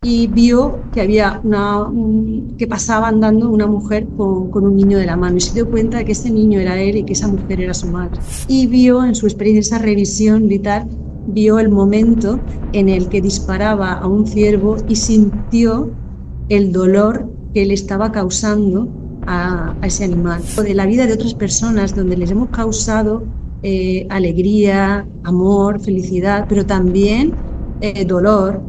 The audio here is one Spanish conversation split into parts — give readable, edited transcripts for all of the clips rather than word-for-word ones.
y vio que había que pasaba andando una mujer con un niño de la mano y se dio cuenta de que ese niño era él y que esa mujer era su madre. Y vio en su experiencia, esa revisión vital, vio el momento en el que disparaba a un ciervo y sintió el dolor que le estaba causando a ese animal. O de la vida de otras personas donde les hemos causado alegría, amor, felicidad, pero también dolor.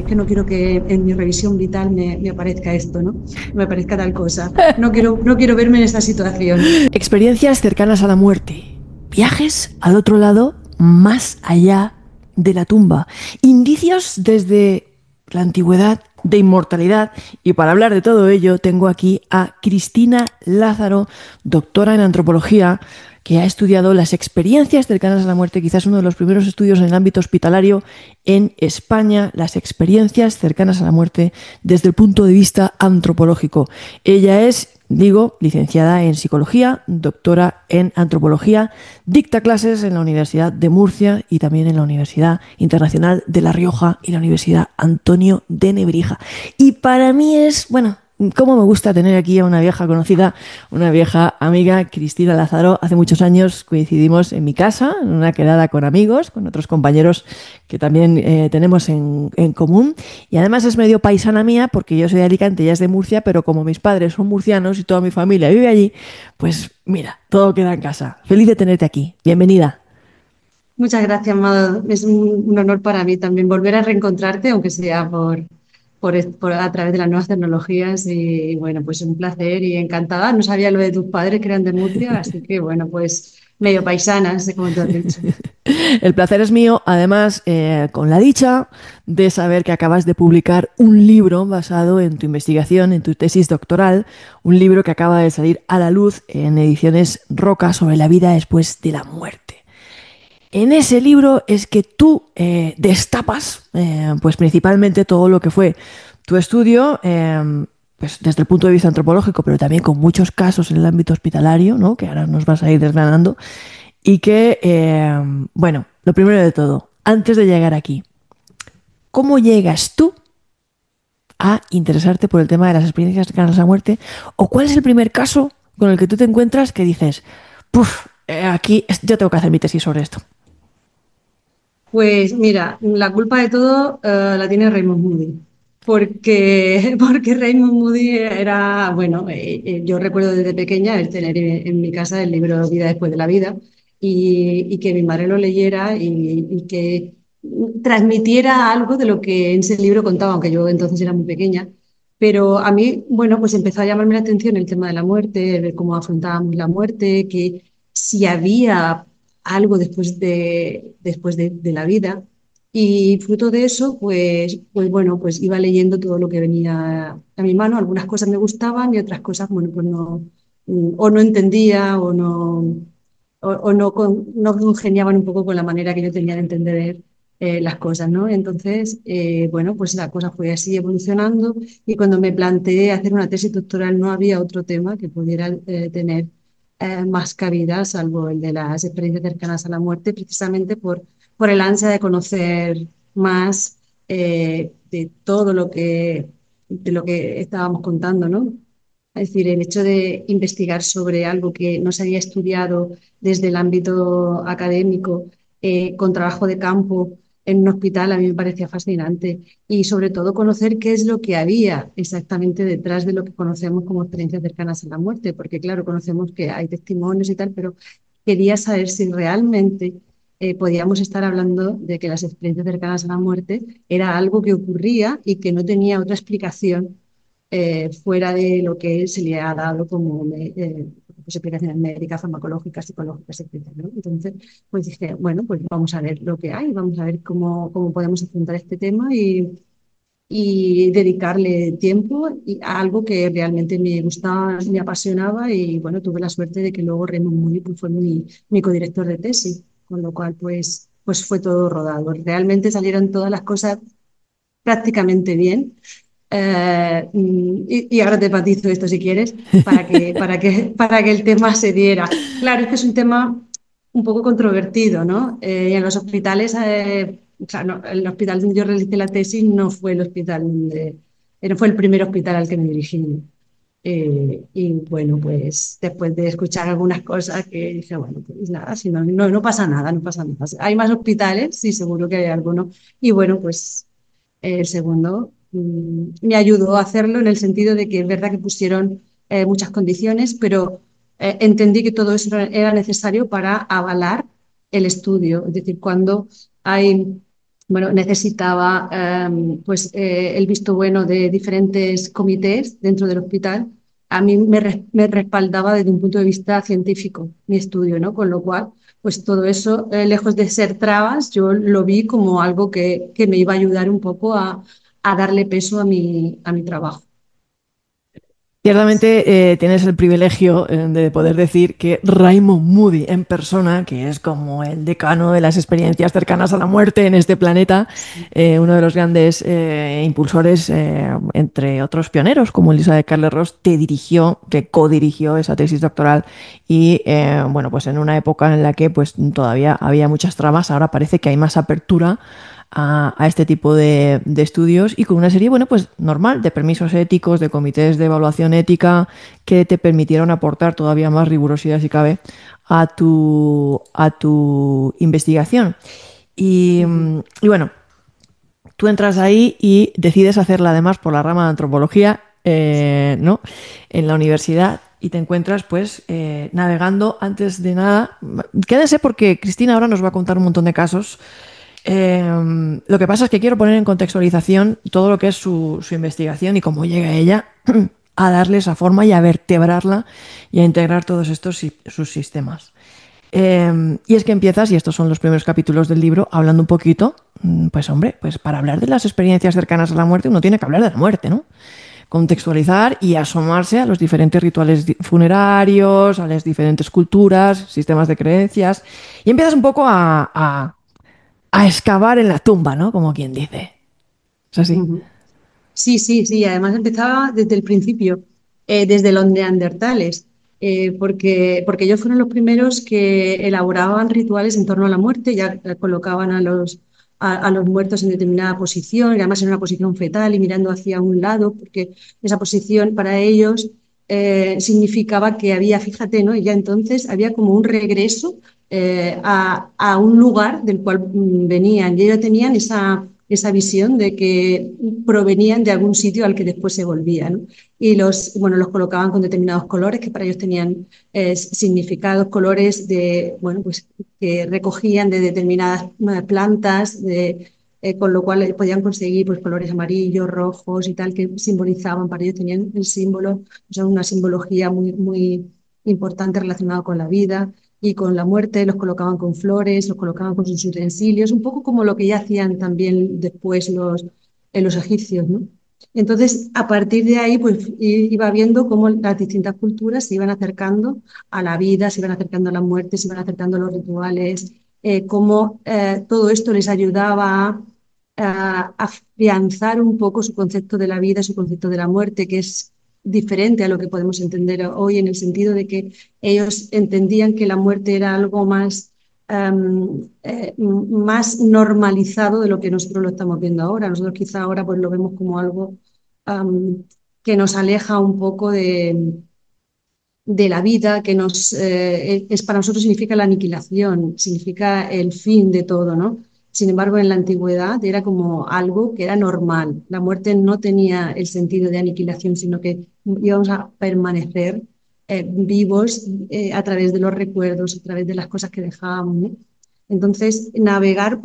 Que no quiero que en mi revisión vital me aparezca esto, ¿no? Me aparezca tal cosa. No quiero verme en esta situación. Experiencias cercanas a la muerte. Viajes al otro lado, más allá de la tumba. Indicios desde la antigüedad de inmortalidad. Y para hablar de todo ello, tengo aquí a Cristina Lázaro, doctora en antropología, que ha estudiado las experiencias cercanas a la muerte, quizás uno de los primeros estudios en el ámbito hospitalario en España, las experiencias cercanas a la muerte desde el punto de vista antropológico. Ella es, digo, licenciada en psicología, doctora en antropología, dicta clases en la Universidad de Murcia y también en la Universidad Internacional de La Rioja y la Universidad Antonio de Nebrija. Y para mí es, bueno, cómo me gusta tener aquí a una vieja conocida, una vieja amiga, Cristina Lázaro. Hace muchos años coincidimos en mi casa, en una quedada con amigos, con otros compañeros que también tenemos en común. Y además es medio paisana mía, porque yo soy de Alicante, ella es de Murcia, pero como mis padres son murcianos y toda mi familia vive allí, pues mira, todo queda en casa. Feliz de tenerte aquí. Bienvenida. Muchas gracias, Mado. Es un honor para mí también volver a reencontrarte, aunque sea a través de las nuevas tecnologías. Y bueno, pues un placer y encantada. No sabía lo de tus padres que eran de Murcia, así que bueno, pues medio paisanas, como tú has dicho. El placer es mío, además, con la dicha de saber que acabas de publicar un libro basado en tu investigación, en tu tesis doctoral, un libro que acaba de salir a la luz en ediciones Roca sobre la vida después de la muerte. En ese libro es que tú destapas, pues principalmente todo lo que fue tu estudio, pues desde el punto de vista antropológico, pero también con muchos casos en el ámbito hospitalario, ¿no? Que ahora nos vas a ir desgranando, y que, bueno, lo primero de todo, antes de llegar aquí, ¿cómo llegas tú a interesarte por el tema de las experiencias cercanas a la muerte? ¿O cuál es el primer caso con el que tú te encuentras que dices, puf, aquí yo tengo que hacer mi tesis sobre esto? Pues mira, la culpa de todo la tiene Raymond Moody, porque Raymond Moody era, bueno, yo recuerdo desde pequeña el tener en mi casa el libro Vida después de la vida y que mi madre lo leyera y que transmitiera algo de lo que en ese libro contaba, aunque yo entonces era muy pequeña. Pero a mí, bueno, pues empezó a llamarme la atención el tema de la muerte, ver cómo afrontábamos la muerte, que si había algo después de la vida. Y fruto de eso, pues bueno, pues iba leyendo todo lo que venía a mi mano. Algunas cosas me gustaban y otras cosas, bueno, pues no, o no entendía o no congeniaban un poco con la manera que yo tenía de entender las cosas, ¿no? Entonces, bueno, pues la cosa fue así evolucionando y cuando me planteé hacer una tesis doctoral no había otro tema que pudiera tener más cabida, salvo el de las experiencias cercanas a la muerte, precisamente por el ansia de conocer más de todo de lo que estábamos contando, ¿no? Es decir, el hecho de investigar sobre algo que no se había estudiado desde el ámbito académico, con trabajo de campo en un hospital, a mí me parecía fascinante. Y sobre todo conocer qué es lo que había exactamente detrás de lo que conocemos como experiencias cercanas a la muerte, porque claro, conocemos que hay testimonios y tal, pero quería saber si realmente podíamos estar hablando de que las experiencias cercanas a la muerte era algo que ocurría y que no tenía otra explicación fuera de lo que se le ha dado como pues, explicaciones médicas, farmacológicas, psicológicas, etcétera, ¿no? Entonces, pues dije, bueno, pues vamos a ver lo que hay, vamos a ver cómo podemos afrontar este tema y dedicarle tiempo a algo que realmente me gustaba, me apasionaba y bueno, tuve la suerte de que luego Raymond Moody pues, fue mi codirector de tesis, con lo cual pues fue todo rodado. Realmente salieron todas las cosas prácticamente bien. Y ahora te matizo esto si quieres, para que el tema se diera. Claro, es que es un tema un poco controvertido, ¿no? Y en los hospitales o sea, el hospital donde yo realicé la tesis no fue el hospital donde, no fue el primer hospital al que me dirigí. Y bueno, pues después de escuchar algunas cosas que dije, bueno, pues nada, si no pasa nada, no pasa nada. Hay más hospitales, sí, seguro que hay algunos. Y bueno, pues el segundo me ayudó a hacerlo en el sentido de que es verdad que pusieron muchas condiciones, pero entendí que todo eso era necesario para avalar el estudio. Es decir, cuando hay, bueno, necesitaba el visto bueno de diferentes comités dentro del hospital, a mí me respaldaba desde un punto de vista científico mi estudio, ¿no? Con lo cual, pues todo eso, lejos de ser trabas, yo lo vi como algo que me iba a ayudar un poco a darle peso a mi trabajo. Ciertamente tienes el privilegio de poder decir que Raymond Moody en persona, que es como el decano de las experiencias cercanas a la muerte en este planeta, uno de los grandes impulsores, entre otros pioneros, como Elisa de Carles-Ross, te dirigió, te codirigió esa tesis doctoral y bueno, pues en una época en la que pues todavía había muchas trabas, ahora parece que hay más apertura a este tipo de estudios y con una serie, bueno, pues normal, de permisos éticos, de comités de evaluación ética que te permitieron aportar todavía más rigurosidad, si cabe, a tu investigación. Ujú, Y bueno, tú entras ahí y decides hacerla además por la rama de antropología, ¿no? En la universidad y te encuentras pues navegando antes de nada. Quédense porque Cristina ahora nos va a contar un montón de casos. Lo que pasa es que quiero poner en contextualización todo lo que es su investigación y cómo llega ella a darle esa forma y a vertebrarla y a integrar todos estos sus sistemas. Y es que empiezas, y estos son los primeros capítulos del libro, hablando un poquito, pues hombre, pues para hablar de las experiencias cercanas a la muerte uno tiene que hablar de la muerte, ¿no? Contextualizar y asomarse a los diferentes rituales funerarios, a las diferentes culturas, sistemas de creencias, y empiezas un poco a excavar en la tumba, ¿no? Como quien dice. ¿Es así? ujú. Sí, sí, sí. Además empezaba desde el principio, desde los neandertales, porque ellos fueron los primeros que elaboraban rituales en torno a la muerte, ya colocaban a los muertos en determinada posición, y además en una posición fetal y mirando hacia un lado, porque esa posición para ellos significaba que había, fíjate, ¿no? Y ya entonces había como un regreso a un lugar del cual venían, y ellos tenían esa visión de que provenían de algún sitio al que después se volvían, ¿no? Y bueno, los colocaban con determinados colores que para ellos tenían significados, colores bueno, pues, que recogían de determinadas plantas, con lo cual podían conseguir pues, colores amarillos, rojos y tal, que simbolizaban, para ellos tenían el símbolo, o sea, una simbología muy importante relacionada con la vida y con la muerte, los colocaban con flores, los colocaban con sus utensilios, un poco como lo que ya hacían también después los egipcios, ¿no? Entonces, a partir de ahí, pues iba viendo cómo las distintas culturas se iban acercando a la vida, se iban acercando a la muerte, se iban acercando a los rituales, cómo todo esto les ayudaba a afianzar un poco su concepto de la vida, su concepto de la muerte, que es diferente a lo que podemos entender hoy en el sentido de que ellos entendían que la muerte era algo más normalizado de lo que nosotros lo estamos viendo ahora. Nosotros quizá ahora pues lo vemos como algo um, que nos aleja un poco de la vida, que para nosotros significa la aniquilación, significa el fin de todo, ¿no? Sin embargo, en la antigüedad era como algo que era normal. La muerte no tenía el sentido de aniquilación, sino que íbamos a permanecer vivos a través de los recuerdos, a través de las cosas que dejábamos, ¿no? Entonces, navegar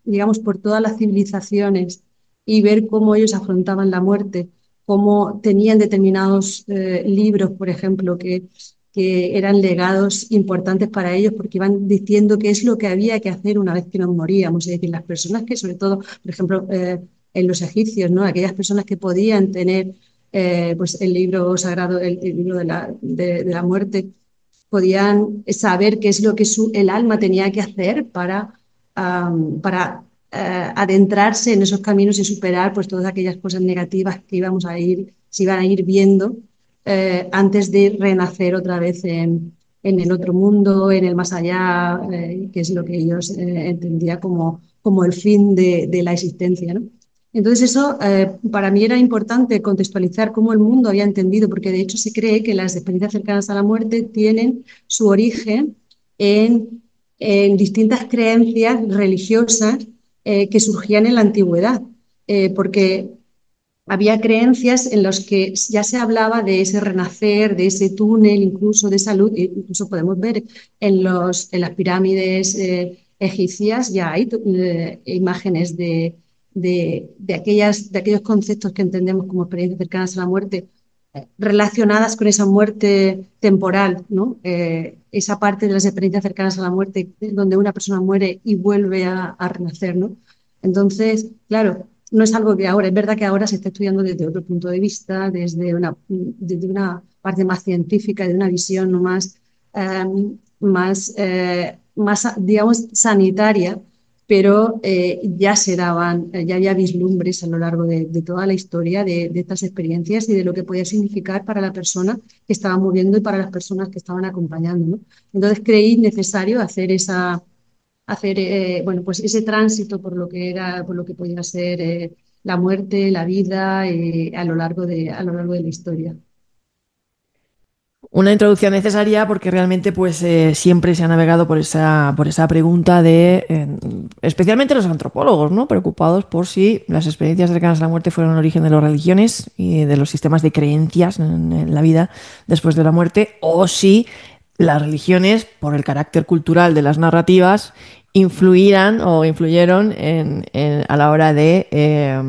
digamos, por todas las civilizaciones y ver cómo ellos afrontaban la muerte, cómo tenían determinados libros, por ejemplo, que eran legados importantes para ellos porque iban diciendo qué es lo que había que hacer una vez que nos moríamos. Es decir, las personas que, sobre todo, por ejemplo, en los egipcios, ¿no? Aquellas personas que podían tener pues el libro sagrado, el libro de la muerte, podían saber qué es lo que el alma tenía que hacer para adentrarse en esos caminos y superar pues todas aquellas cosas negativas que se iban a ir viendo antes de renacer otra vez en el otro mundo, en el más allá, que es lo que ellos entendían como el fin de la existencia, ¿no? Entonces eso para mí era importante contextualizar cómo el mundo había entendido, porque de hecho se cree que las experiencias cercanas a la muerte tienen su origen en distintas creencias religiosas que surgían en la antigüedad, porque había creencias en las que ya se hablaba de ese renacer, de ese túnel, incluso de salud, incluso podemos ver en las pirámides egipcias, ya hay imágenes de aquellos conceptos que entendemos como experiencias cercanas a la muerte, relacionadas con esa muerte temporal, ¿no? Esa parte de las experiencias cercanas a la muerte donde una persona muere y vuelve a renacer, ¿no? Entonces, claro, no es algo que ahora, es verdad que ahora se está estudiando desde otro punto de vista, desde una parte más científica, de una visión más, más, digamos, sanitaria, pero ya había vislumbres a lo largo de toda la historia de estas experiencias y de lo que podía significar para la persona que estaba muriendo y para las personas que estaban acompañando, ¿no? Entonces creí necesario hacer bueno, pues ese tránsito por lo que podía ser la muerte, la vida a lo largo de la historia. Una introducción necesaria porque realmente pues siempre se ha navegado por esa pregunta de, especialmente los antropólogos, ¿no? Preocupados por si las experiencias cercanas a la muerte fueron el origen de las religiones y de los sistemas de creencias en la vida después de la muerte, o si las religiones, por el carácter cultural de las narrativas, influirán o influyeron a la hora de,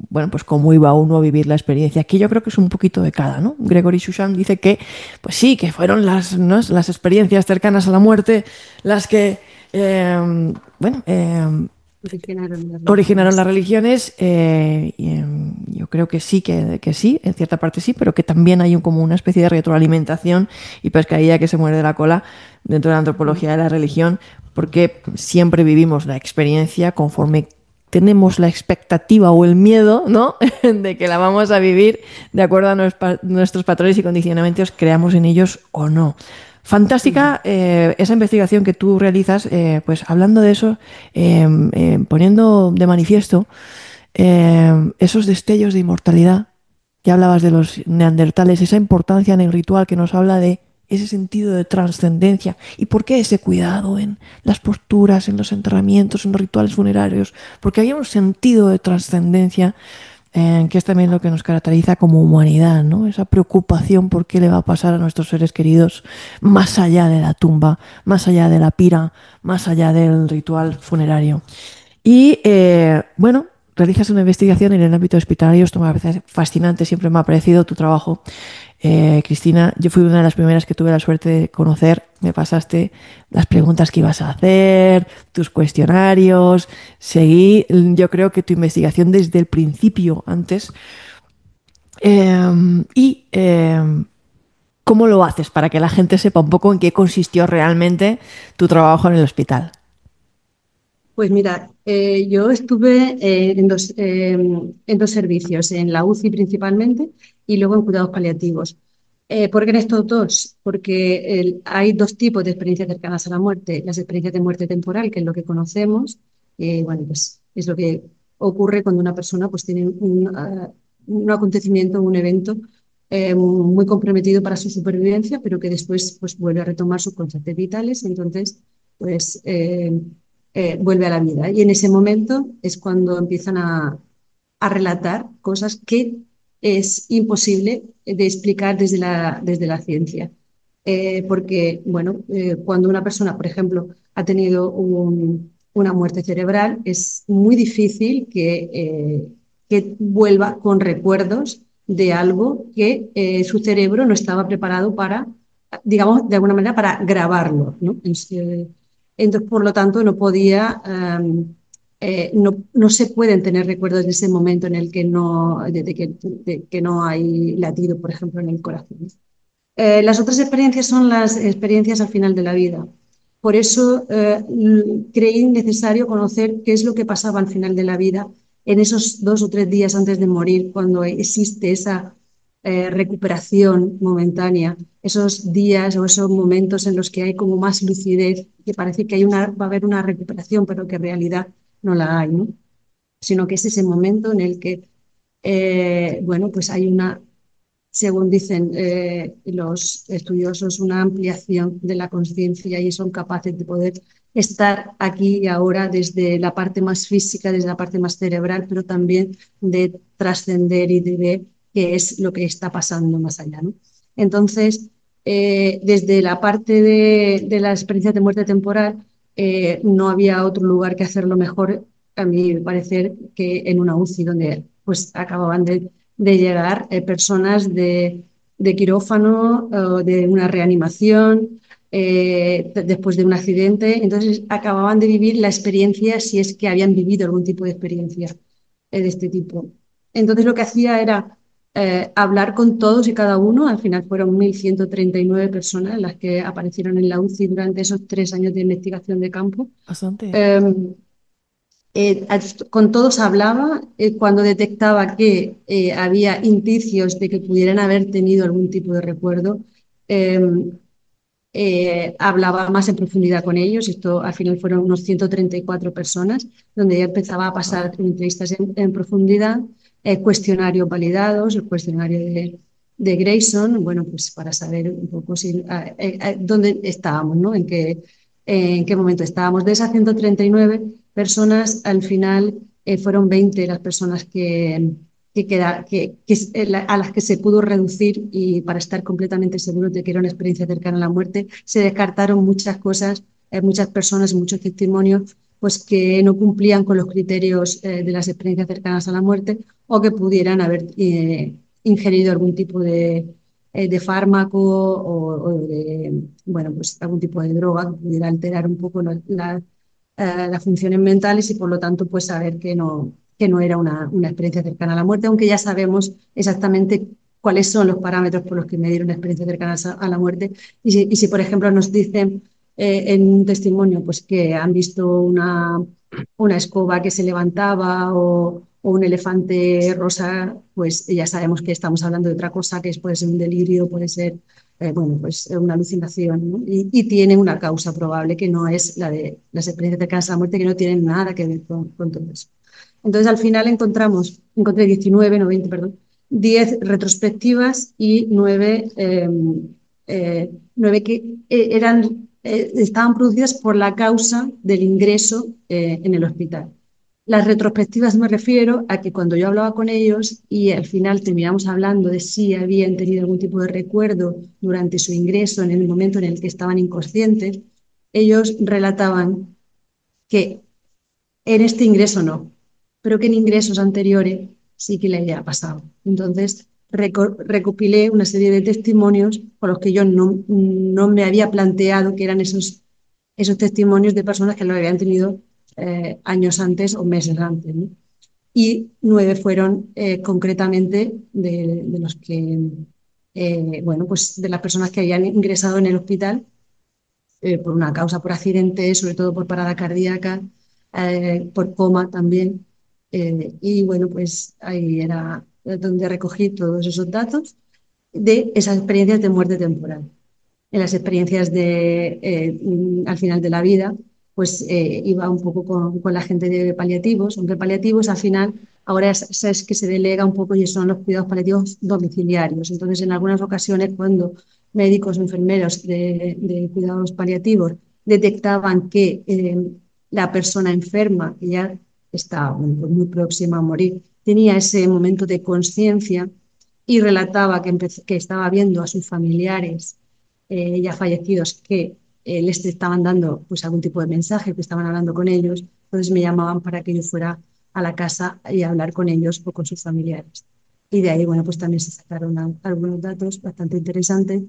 bueno, pues cómo iba uno a vivir la experiencia. Aquí yo creo que es un poquito de cada, ¿no? Gregory Shushan dice que, pues sí, que fueron ¿no? las experiencias cercanas a la muerte las que, bueno, Originaron las originaron las religiones. religiones. Yo creo que sí, que sí, en cierta parte sí, pero que también hay como una especie de retroalimentación y pescadilla que se muere de la cola dentro de la antropología de la religión, porque siempre vivimos la experiencia conforme tenemos la expectativa o el miedo, ¿no? de que la vamos a vivir de acuerdo a nuestros patrones y condicionamientos, creamos en ellos o no. Fantástica esa investigación que tú realizas, pues hablando de eso, poniendo de manifiesto esos destellos de inmortalidad que hablabas de los neandertales, esa importancia en el ritual que nos habla de ese sentido de trascendencia y por qué ese cuidado en las posturas, en los enterramientos, en los rituales funerarios, porque había un sentido de trascendencia que es también lo que nos caracteriza como humanidad, ¿no? Esa preocupación por qué le va a pasar a nuestros seres queridos más allá de la tumba, más allá de la pira, más allá del ritual funerario. Y bueno, realizas una investigación en el ámbito hospitalario, esto me parece fascinante, siempre me ha parecido tu trabajo. Cristina, yo fui una de las primeras que tuve la suerte de conocer, me pasaste las preguntas que ibas a hacer, tus cuestionarios, seguí, yo creo que tu investigación desde el principio antes. Y ¿cómo lo haces para que la gente sepa un poco en qué consistió realmente tu trabajo en el hospital? Pues mira, yo estuve en dos servicios, en la UCI principalmente y luego en cuidados paliativos. ¿Por qué en estos dos? Porque hay dos tipos de experiencias cercanas a la muerte. Las experiencias de muerte temporal, que es lo que conocemos, bueno, pues es lo que ocurre cuando una persona pues, tiene un acontecimiento, un evento muy comprometido para su supervivencia, pero que después pues, vuelve a retomar sus constantes vitales. Entonces, pues vuelve a la vida. Y en ese momento es cuando empiezan a relatar cosas que es imposible de explicar desde la ciencia. Porque, bueno, cuando una persona, por ejemplo, ha tenido una muerte cerebral, es muy difícil que vuelva con recuerdos de algo que su cerebro no estaba preparado para, digamos, de alguna manera, para grabarlo, ¿no? Entonces, por lo tanto, no podía, no se pueden tener recuerdos de ese momento en el que de que no hay latido, por ejemplo, en el corazón. Las otras experiencias son las experiencias al final de la vida. Por eso creí necesario conocer qué es lo que pasaba al final de la vida en esos 2 o 3 días antes de morir, cuando existe esa recuperación momentánea, esos días o esos momentos en los que hay como más lucidez, que parece que va a haber una recuperación, pero que en realidad no la hay, ¿no? Sino que es ese momento en el que, bueno, pues hay una, según dicen los estudiosos, una ampliación de la conciencia y son capaces de poder estar aquí y ahora desde la parte más física, desde la parte más cerebral, pero también de trascender y de ver qué es lo que está pasando más allá, ¿no? Entonces, desde la parte de las experiencias de muerte temporal, no había otro lugar que hacerlo mejor, a mi parecer, que en una UCI, donde pues acababan de llegar personas de quirófano, de una reanimación, después de un accidente. Entonces acababan de vivir la experiencia, si es que habían vivido algún tipo de experiencia de este tipo. Entonces lo que hacía era hablar con todos y cada uno. Al final fueron 1.139 personas las que aparecieron en la UCI durante esos 3 años de investigación de campo. Bastante. Eh, con todos hablaba cuando detectaba que había indicios de que pudieran haber tenido algún tipo de recuerdo. eh, Hablaba más en profundidad con ellos. Esto al final fueron unos 134 personas, donde ya empezaba a pasar Wow. entrevistas en profundidad, cuestionarios validados, el cuestionario de Grayson, bueno, pues para saber un poco si, dónde estábamos, ¿no? En qué momento estábamos. De esas 139 personas, al final fueron 20 las personas a las que se pudo reducir y para estar completamente seguros de que era una experiencia cercana a la muerte, se descartaron muchas cosas, muchas personas, muchos testimonios, pues que no cumplían con los criterios de las experiencias cercanas a la muerte o que pudieran haber ingerido algún tipo de fármaco o de, bueno, pues algún tipo de droga que pudiera alterar un poco las funciones mentales y por lo tanto pues saber que no era una experiencia cercana a la muerte, aunque ya sabemos exactamente cuáles son los parámetros por los que medir una experiencia cercana a la muerte. Y si por ejemplo, nos dicen en un testimonio pues, que han visto una escoba que se levantaba o un elefante rosa, pues ya sabemos que estamos hablando de otra cosa, que puede ser un delirio, puede ser bueno, pues una alucinación, ¿no? Y tiene una causa probable que no es la de las experiencias cercanas a la muerte, que no tienen nada que ver con todo eso. Entonces, al final encontré 19, no 20, perdón, 10 retrospectivas y 9 que estaban producidas por la causa del ingreso en el hospital. Las retrospectivas me refiero a que cuando yo hablaba con ellos y al final terminamos hablando de si habían tenido algún tipo de recuerdo durante su ingreso, en el momento en el que estaban inconscientes, ellos relataban que en este ingreso no, pero que en ingresos anteriores sí que le había pasado. Entonces, recopilé una serie de testimonios con los que yo no me había planteado que eran esos testimonios de personas que lo habían tenido años antes o meses antes, ¿no? Y 9 fueron concretamente de los que, bueno, pues de las personas que habían ingresado en el hospital por una causa, por accidente, sobre todo por parada cardíaca, por coma también. Y bueno, pues ahí era donde recogí todos esos datos de esas experiencias de muerte temporal. En las experiencias al final de la vida, pues iba un poco con la gente de paliativos, aunque paliativos al final ahora es que se delega un poco y son los cuidados paliativos domiciliarios. Entonces, en algunas ocasiones, cuando médicos o enfermeros de cuidados paliativos detectaban que la persona enferma, que ya estaba bueno, pues muy próxima a morir, tenía ese momento de conciencia y relataba que estaba viendo a sus familiares ya fallecidos que les estaban dando pues, algún tipo de mensaje, que estaban hablando con ellos, entonces me llamaban para que yo fuera a la casa y a hablar con ellos o con sus familiares. Y de ahí, bueno, pues también se sacaron algunos datos bastante interesantes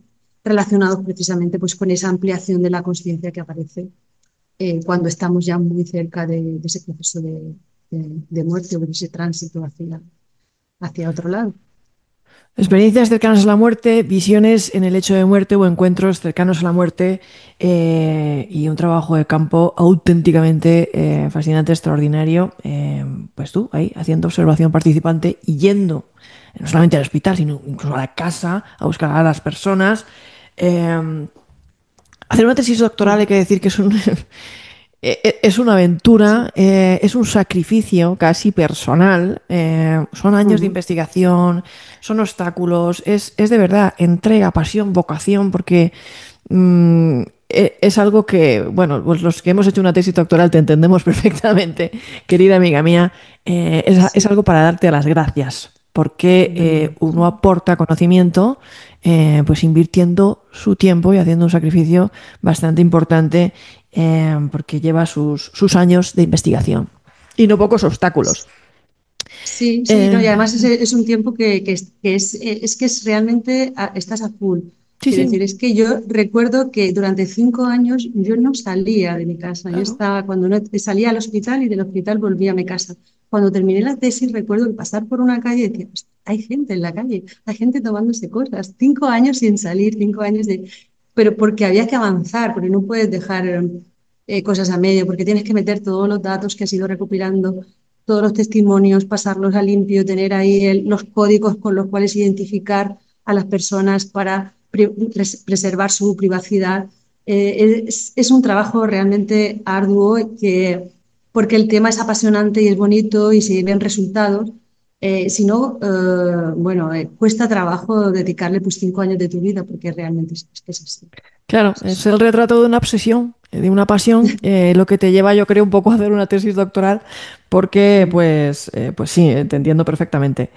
relacionados precisamente pues, con esa ampliación de la conciencia que aparece cuando estamos ya muy cerca de ese proceso de muerte o de ese tránsito hacia otro lado. Experiencias cercanas a la muerte, visiones en el hecho de muerte o encuentros cercanos a la muerte y un trabajo de campo auténticamente fascinante, extraordinario. Pues tú ahí haciendo observación participante y yendo no solamente al hospital, sino incluso a la casa a buscar a las personas. Hacer una tesis doctoral hay que decir que es un, Es una aventura, es un sacrificio casi personal, son años de Ujú. investigación, son obstáculos, es de verdad entrega, pasión, vocación, porque es algo que, bueno, pues los que hemos hecho una tesis doctoral te entendemos perfectamente, querida amiga mía, es Sí, algo para darte las gracias, porque bueno, uno aporta conocimiento, pues invirtiendo su tiempo y haciendo un sacrificio bastante importante, porque lleva sus años de investigación y no pocos obstáculos. sí, sí, no, Eh, y además es un tiempo es que es realmente, estás a full. sí, Quiero sí, decir, es que yo recuerdo que durante 5 años yo no salía de mi casa. Yo claro. estaba, cuando no, salía al hospital y del hospital volvía a mi casa. Cuando terminé la tesis, recuerdo que pasar por una calle y decía, "Hostia, hay gente en la calle, hay gente tomándose cosas. 5 años sin salir, 5 años de... Pero porque había que avanzar, porque no puedes dejar cosas a medio, porque tienes que meter todos los datos que has ido recopilando, todos los testimonios, pasarlos a limpio, tener ahí los códigos con los cuales identificar a las personas para preservar su privacidad. Es un trabajo realmente arduo porque el tema es apasionante y es bonito y se ven resultados. Si no, bueno, cuesta trabajo dedicarle pues 5 años de tu vida porque realmente es que es así. Claro, Es es así. el retrato de una obsesión, de una pasión, lo que te lleva, yo creo, un poco a hacer una tesis doctoral, porque, Mm. pues sí, te entiendo perfectamente.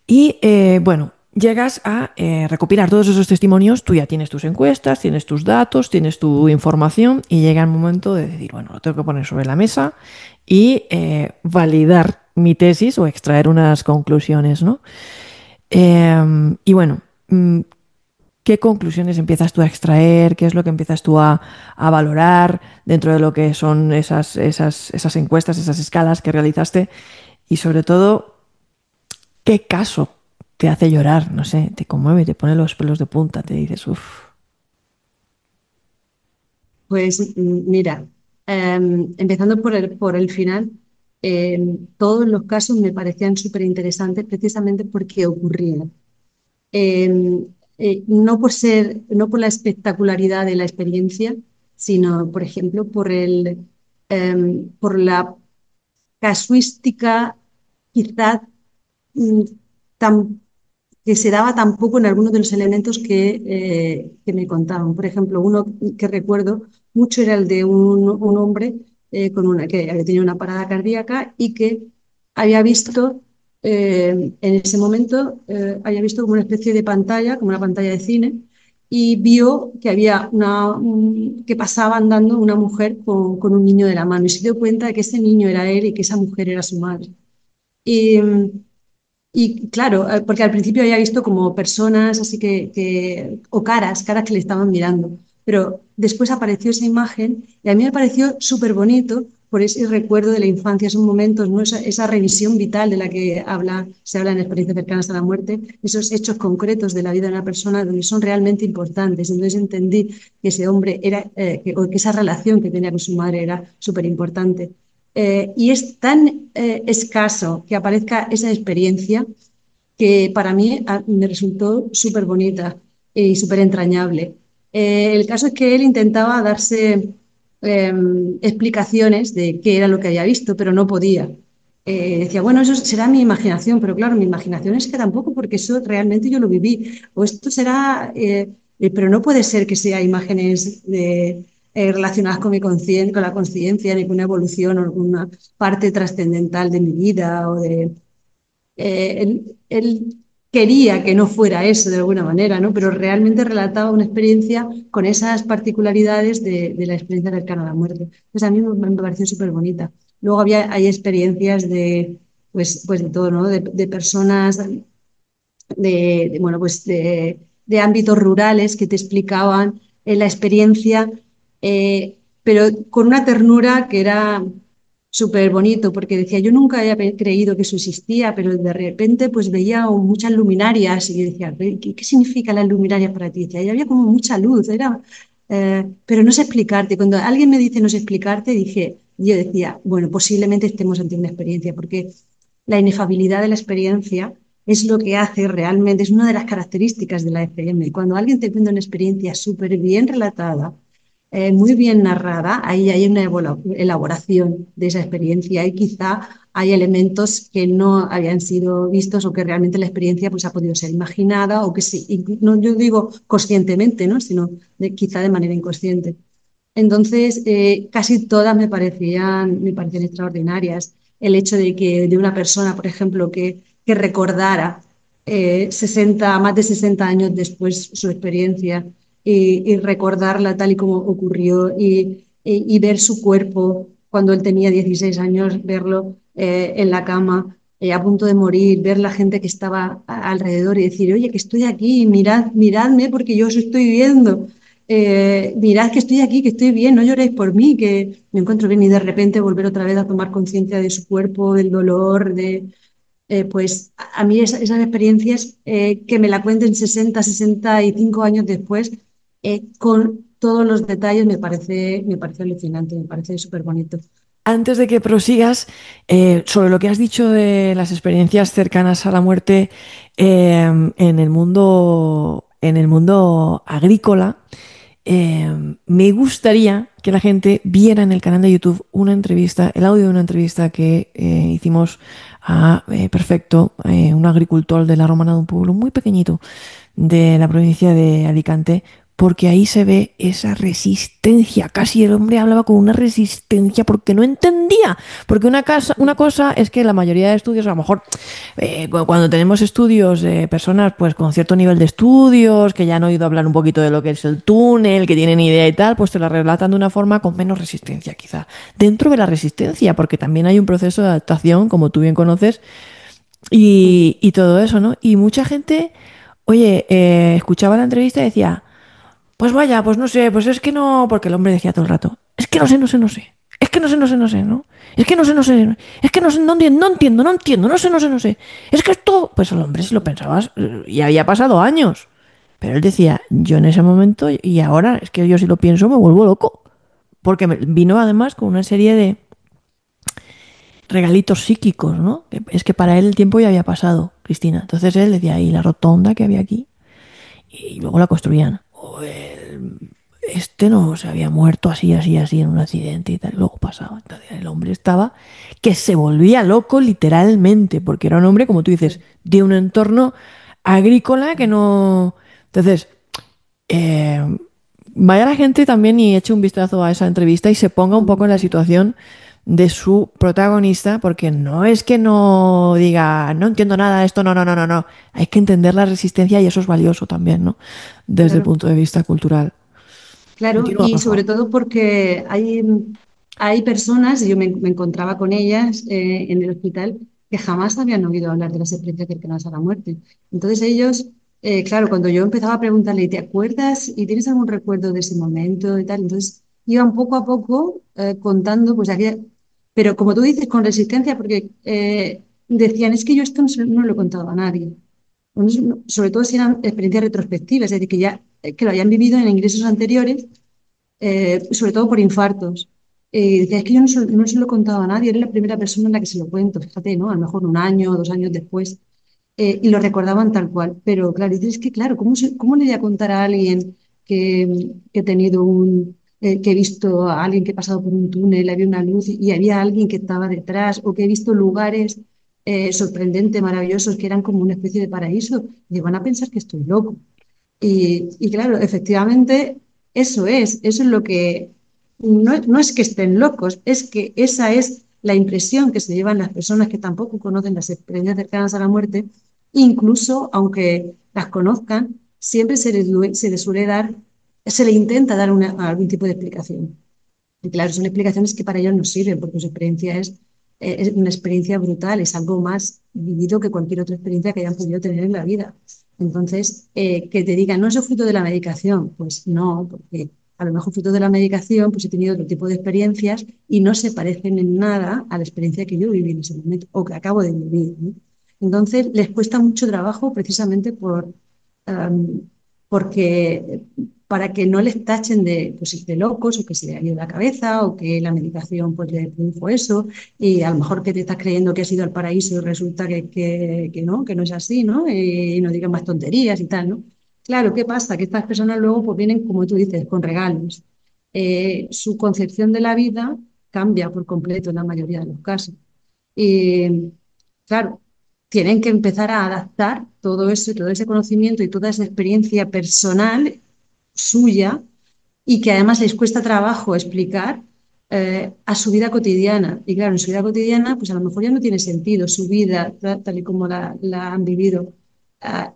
Y bueno, llegas a recopilar todos esos testimonios, tú ya tienes tus encuestas, tienes tus datos, tienes tu información, y llega el momento de decir, bueno, lo tengo que poner sobre la mesa y validar mi tesis o extraer unas conclusiones, ¿no? Y bueno. ¿Qué conclusiones empiezas tú a extraer? ¿Qué es lo que empiezas tú a valorar dentro de lo que son esas encuestas, esas escalas que realizaste? Y sobre todo, ¿qué caso te hace llorar? No sé, te conmueve, te pone los pelos de punta, te dices, uff, Pues mira, empezando por el final, todos los casos me parecían súper interesantes precisamente porque ocurrían. Eh, no por ser, no por la espectacularidad de la experiencia, sino, por ejemplo, por la casuística quizás mm, tan que se daba tampoco en algunos de los elementos que me contaban. Por ejemplo, uno que recuerdo mucho era el de un hombre que había tenido una parada cardíaca y que había visto, en ese momento, había visto como una especie de pantalla, como una pantalla de cine, y vio que había que pasaba andando una mujer con un niño de la mano y se dio cuenta de que ese niño era él y que esa mujer era su madre. Y, y claro, porque al principio había visto como personas así o caras que le estaban mirando, pero después apareció esa imagen y a mí me pareció súper bonito por ese recuerdo de la infancia, esos momentos, ¿no? Esa revisión vital de la que se habla en experiencias cercanas a la muerte, esos hechos concretos de la vida de una persona donde son realmente importantes. Entonces entendí que ese hombre o que esa relación que tenía con su madre era súper importante. Y es tan escaso que aparezca esa experiencia que para mí me resultó súper bonita y súper entrañable. El caso es que él intentaba darse explicaciones de qué era lo que había visto, pero no podía. Decía, bueno, eso será mi imaginación, pero claro, mi imaginación es que tampoco, porque eso realmente yo lo viví. O esto será, pero no puede ser que sea imágenes relacionadas con con la conciencia, ni con una evolución o con una parte trascendental de mi vida él quería que no fuera eso de alguna manera, ¿no? Pero realmente relataba una experiencia con esas particularidades de la experiencia cercana a la muerte. Pues a mí me pareció súper bonita. Luego hay experiencias pues de todo, ¿no? De personas bueno, pues de ámbitos rurales que te explicaban la experiencia, pero con una ternura que era súper bonito, porque decía, yo nunca había creído que eso existía, pero de repente pues veía muchas luminarias y yo decía, ¿qué significan las luminarias para ti? Decía, y había como mucha luz, pero no sé explicarte. Cuando alguien me dice no sé explicarte, yo decía, bueno, posiblemente estemos ante una experiencia, porque la inefabilidad de la experiencia es lo que hace realmente, es una de las características de la FM. Cuando alguien te cuenta una experiencia súper bien relatada, muy bien narrada, ahí hay una elaboración de esa experiencia y quizá hay elementos que no habían sido vistos o que realmente la experiencia pues, ha podido ser imaginada o que sí, no yo digo conscientemente, ¿no? Sino quizá de manera inconsciente. Entonces, casi todas me parecían extraordinarias. El hecho de que de una persona, por ejemplo, que recordara 60, más de 60 años después su experiencia y recordarla tal y como ocurrió y ver su cuerpo cuando él tenía 16 años, verlo en la cama, a punto de morir, ver la gente que estaba alrededor y decir, oye, que estoy aquí, mirad, miradme porque yo os estoy viendo. Mirad que estoy aquí, que estoy bien, no lloréis por mí, que me encuentro bien y de repente volver otra vez a tomar conciencia de su cuerpo, del dolor, pues a mí esas experiencias que me la cuenten 60, 65 años después, con todos los detalles, me parece alucinante, me parece súper bonito. Antes de que prosigas, sobre lo que has dicho de las experiencias cercanas a la muerte en el mundo agrícola, me gustaría que la gente viera en el canal de YouTube una entrevista, el audio de una entrevista que hicimos a Perfecto, un agricultor de la Romana, de un pueblo muy pequeñito de la provincia de Alicante, porque ahí se ve esa resistencia. Casi el hombre hablaba con una resistencia porque no entendía. Porque una cosa es que la mayoría de estudios, a lo mejor cuando tenemos estudios de personas pues con cierto nivel de estudios, que ya han oído hablar un poquito de lo que es el túnel, que tienen idea y tal, pues te la relatan de una forma con menos resistencia quizá. Dentro de la resistencia, porque también hay un proceso de adaptación, como tú bien conoces, y todo eso, ¿no? Y mucha gente, oye, escuchaba la entrevista y decía, pues vaya, pues no sé, pues es que no, porque el hombre decía todo el rato, es que no sé, no sé, no sé, es que no sé, no sé, no sé, ¿no? Es que no sé, no sé, es que no sé, no entiendo, no entiendo, no entiendo, no sé, no sé, no sé. Es que esto, pues el hombre si lo pensabas, y había pasado años. Pero él decía, yo en ese momento y ahora, es que yo si lo pienso me vuelvo loco. Porque vino además con una serie de regalitos psíquicos, ¿no? Es que para él el tiempo ya había pasado, Cristina. Entonces él decía, y la rotonda que había aquí, y luego la construían. Este no se había muerto así, así, así en un accidente y tal, y luego pasaba. Entonces el hombre estaba que se volvía loco literalmente, porque era un hombre, como tú dices, de un entorno agrícola que no... Entonces, eh, vaya la gente también y eche un vistazo a esa entrevista y se ponga un poco en la situación de su protagonista, porque no es que no diga, no entiendo nada de esto, no, no, no, no, no. Hay que entender la resistencia y eso es valioso también, ¿no? Desde el Claro. punto de vista cultural. Claro, Continúa, y por sobre favor. todo porque hay personas, y yo me encontraba con ellas en el hospital, que jamás habían oído hablar de las experiencias cercanas a la muerte. Entonces ellos, claro, cuando yo empezaba a preguntarle, ¿te acuerdas y tienes algún recuerdo de ese momento y tal? Entonces iban poco a poco contando, pues aquella, pero como tú dices, con resistencia, porque decían, es que yo esto no lo he contado a nadie. Bueno, sobre todo si eran experiencias retrospectivas, es decir, que ya que lo hayan vivido en ingresos anteriores, sobre todo por infartos. Decía, es que yo no se lo he contado a nadie, eres la primera persona en la que se lo cuento, fíjate, ¿no? A lo mejor un año o 2 años después, y lo recordaban tal cual. Pero claro, dices, es que claro, ¿cómo le voy a contar a alguien que he tenido que he visto a alguien que ha pasado por un túnel, había una luz y había alguien que estaba detrás, o que he visto lugares sorprendentes, maravillosos, que eran como una especie de paraíso? Y van a pensar que estoy loco. Y claro, efectivamente, eso es lo que, no es que estén locos, es que esa es la impresión que se llevan las personas que tampoco conocen las experiencias cercanas a la muerte, incluso aunque las conozcan, siempre se les suele dar, se le intenta dar algún tipo de explicación. Y claro, son explicaciones que para ellos no sirven, porque su experiencia es una experiencia brutal, es algo más vivido que cualquier otra experiencia que hayan podido tener en la vida. Entonces, que te digan, no es fruto de la medicación, pues no, porque a lo mejor fruto de la medicación, pues he tenido otro tipo de experiencias y no se parecen en nada a la experiencia que yo viví en ese momento o que acabo de vivir, ¿no? Entonces, les cuesta mucho trabajo precisamente um, porque para que no les tachen pues, de locos o que se le ha ido la cabeza o que la medicación pues, le produjo eso y a lo mejor que te estás creyendo que has ido al paraíso y resulta que no es así, ¿no? Y no digan más tonterías y tal, ¿no? Claro, ¿qué pasa? Que estas personas luego pues vienen, como tú dices, con regalos. su concepción de la vida cambia por completo en la mayoría de los casos. Y claro, tienen que empezar a adaptar todo ese conocimiento y toda esa experiencia personal suya y que además les cuesta trabajo explicar a su vida cotidiana. Y claro, en su vida cotidiana, pues a lo mejor ya no tiene sentido su vida tal y como la han vivido a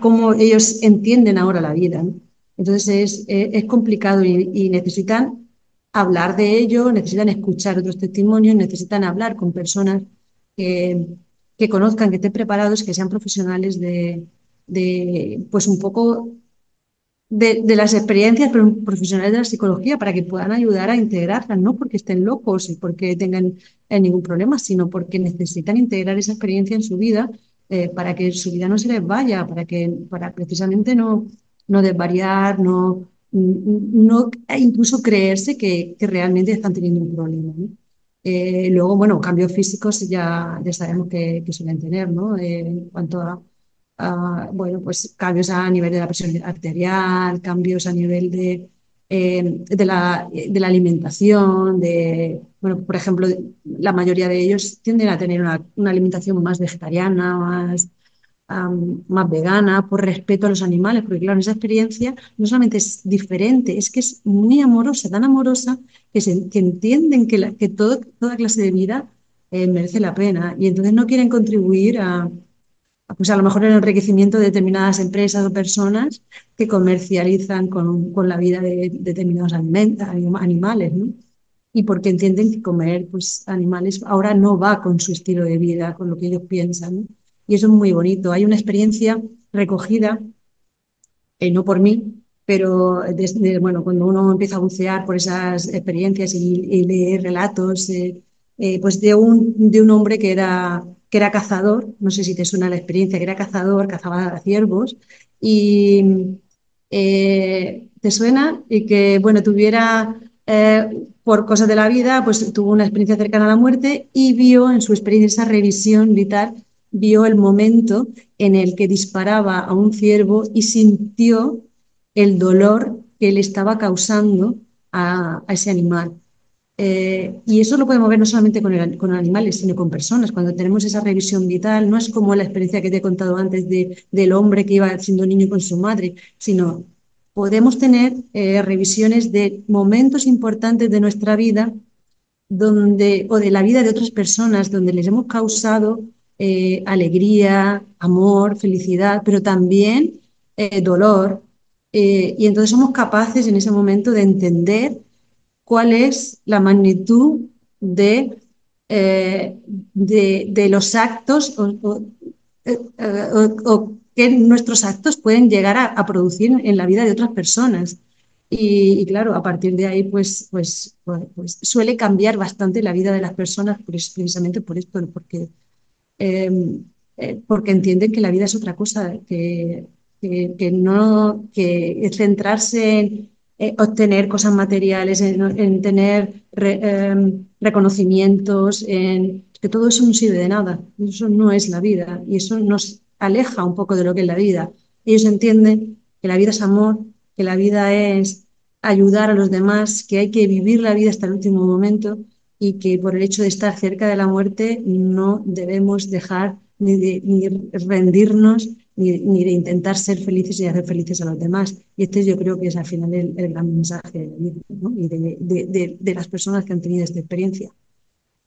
cómo ellos entienden ahora la vida, ¿no? Entonces es complicado y necesitan hablar de ello, necesitan escuchar otros testimonios, necesitan hablar con personas que, que conozcan, que estén preparados, que sean profesionales pues un poco de las experiencias profesionales de la psicología para que puedan ayudar a integrarlas, no porque estén locos y porque tengan ningún problema, sino porque necesitan integrar esa experiencia en su vida para que su vida no se les vaya, para precisamente no desvariar, no incluso creerse que realmente están teniendo un problema, ¿no? Luego, bueno, cambios físicos ya sabemos que suelen tener, ¿no? En cuanto bueno, pues cambios a nivel de la presión arterial, cambios a nivel de la alimentación, bueno, por ejemplo, la mayoría de ellos tienden a tener una alimentación más vegetariana, más vegana, por respeto a los animales, porque claro, esa experiencia no solamente es diferente, es que es muy amorosa, tan amorosa, que entienden que toda clase de vida merece la pena y entonces no quieren contribuir pues a lo mejor el enriquecimiento de determinadas empresas o personas que comercializan con la vida de determinados animales, ¿no? Y porque entienden que comer pues, animales ahora no va con su estilo de vida, con lo que ellos piensan, ¿no? Y eso es muy bonito. Hay una experiencia recogida no por mí, pero bueno, cuando uno empieza a bucear por esas experiencias y lee relatos, pues de un hombre que era cazador, no sé si te suena la experiencia, que era cazador, cazaba ciervos, y te suena, y que, bueno, por cosas de la vida, pues tuvo una experiencia cercana a la muerte y vio en su experiencia, esa revisión vital, vio el momento en el que disparaba a un ciervo y sintió el dolor que le estaba causando a ese animal. Y eso lo podemos ver no solamente con animales, sino con personas. Cuando tenemos esa revisión vital, no es como la experiencia que te he contado antes del hombre que iba siendo niño con su madre, sino podemos tener revisiones de momentos importantes de nuestra vida o de la vida de otras personas, donde les hemos causado alegría, amor, felicidad, pero también dolor. Y entonces somos capaces en ese momento de entender cuál es la magnitud de, de los actos o que nuestros actos pueden llegar a producir en la vida de otras personas. Y claro, a partir de ahí, pues suele cambiar bastante la vida de las personas precisamente por esto, eh, porque entienden que la vida es otra cosa, que centrarse en obtener cosas materiales, en tener reconocimientos, que todo eso no sirve de nada, eso no es la vida y eso nos aleja un poco de lo que es la vida. Ellos entienden que la vida es amor, que la vida es ayudar a los demás, que hay que vivir la vida hasta el último momento y que por el hecho de estar cerca de la muerte no debemos dejar ni rendirnos ni de intentar ser felices y hacer felices a los demás. Y este yo creo que es al final el gran mensaje del libro, ¿no? Y de las personas que han tenido esta experiencia.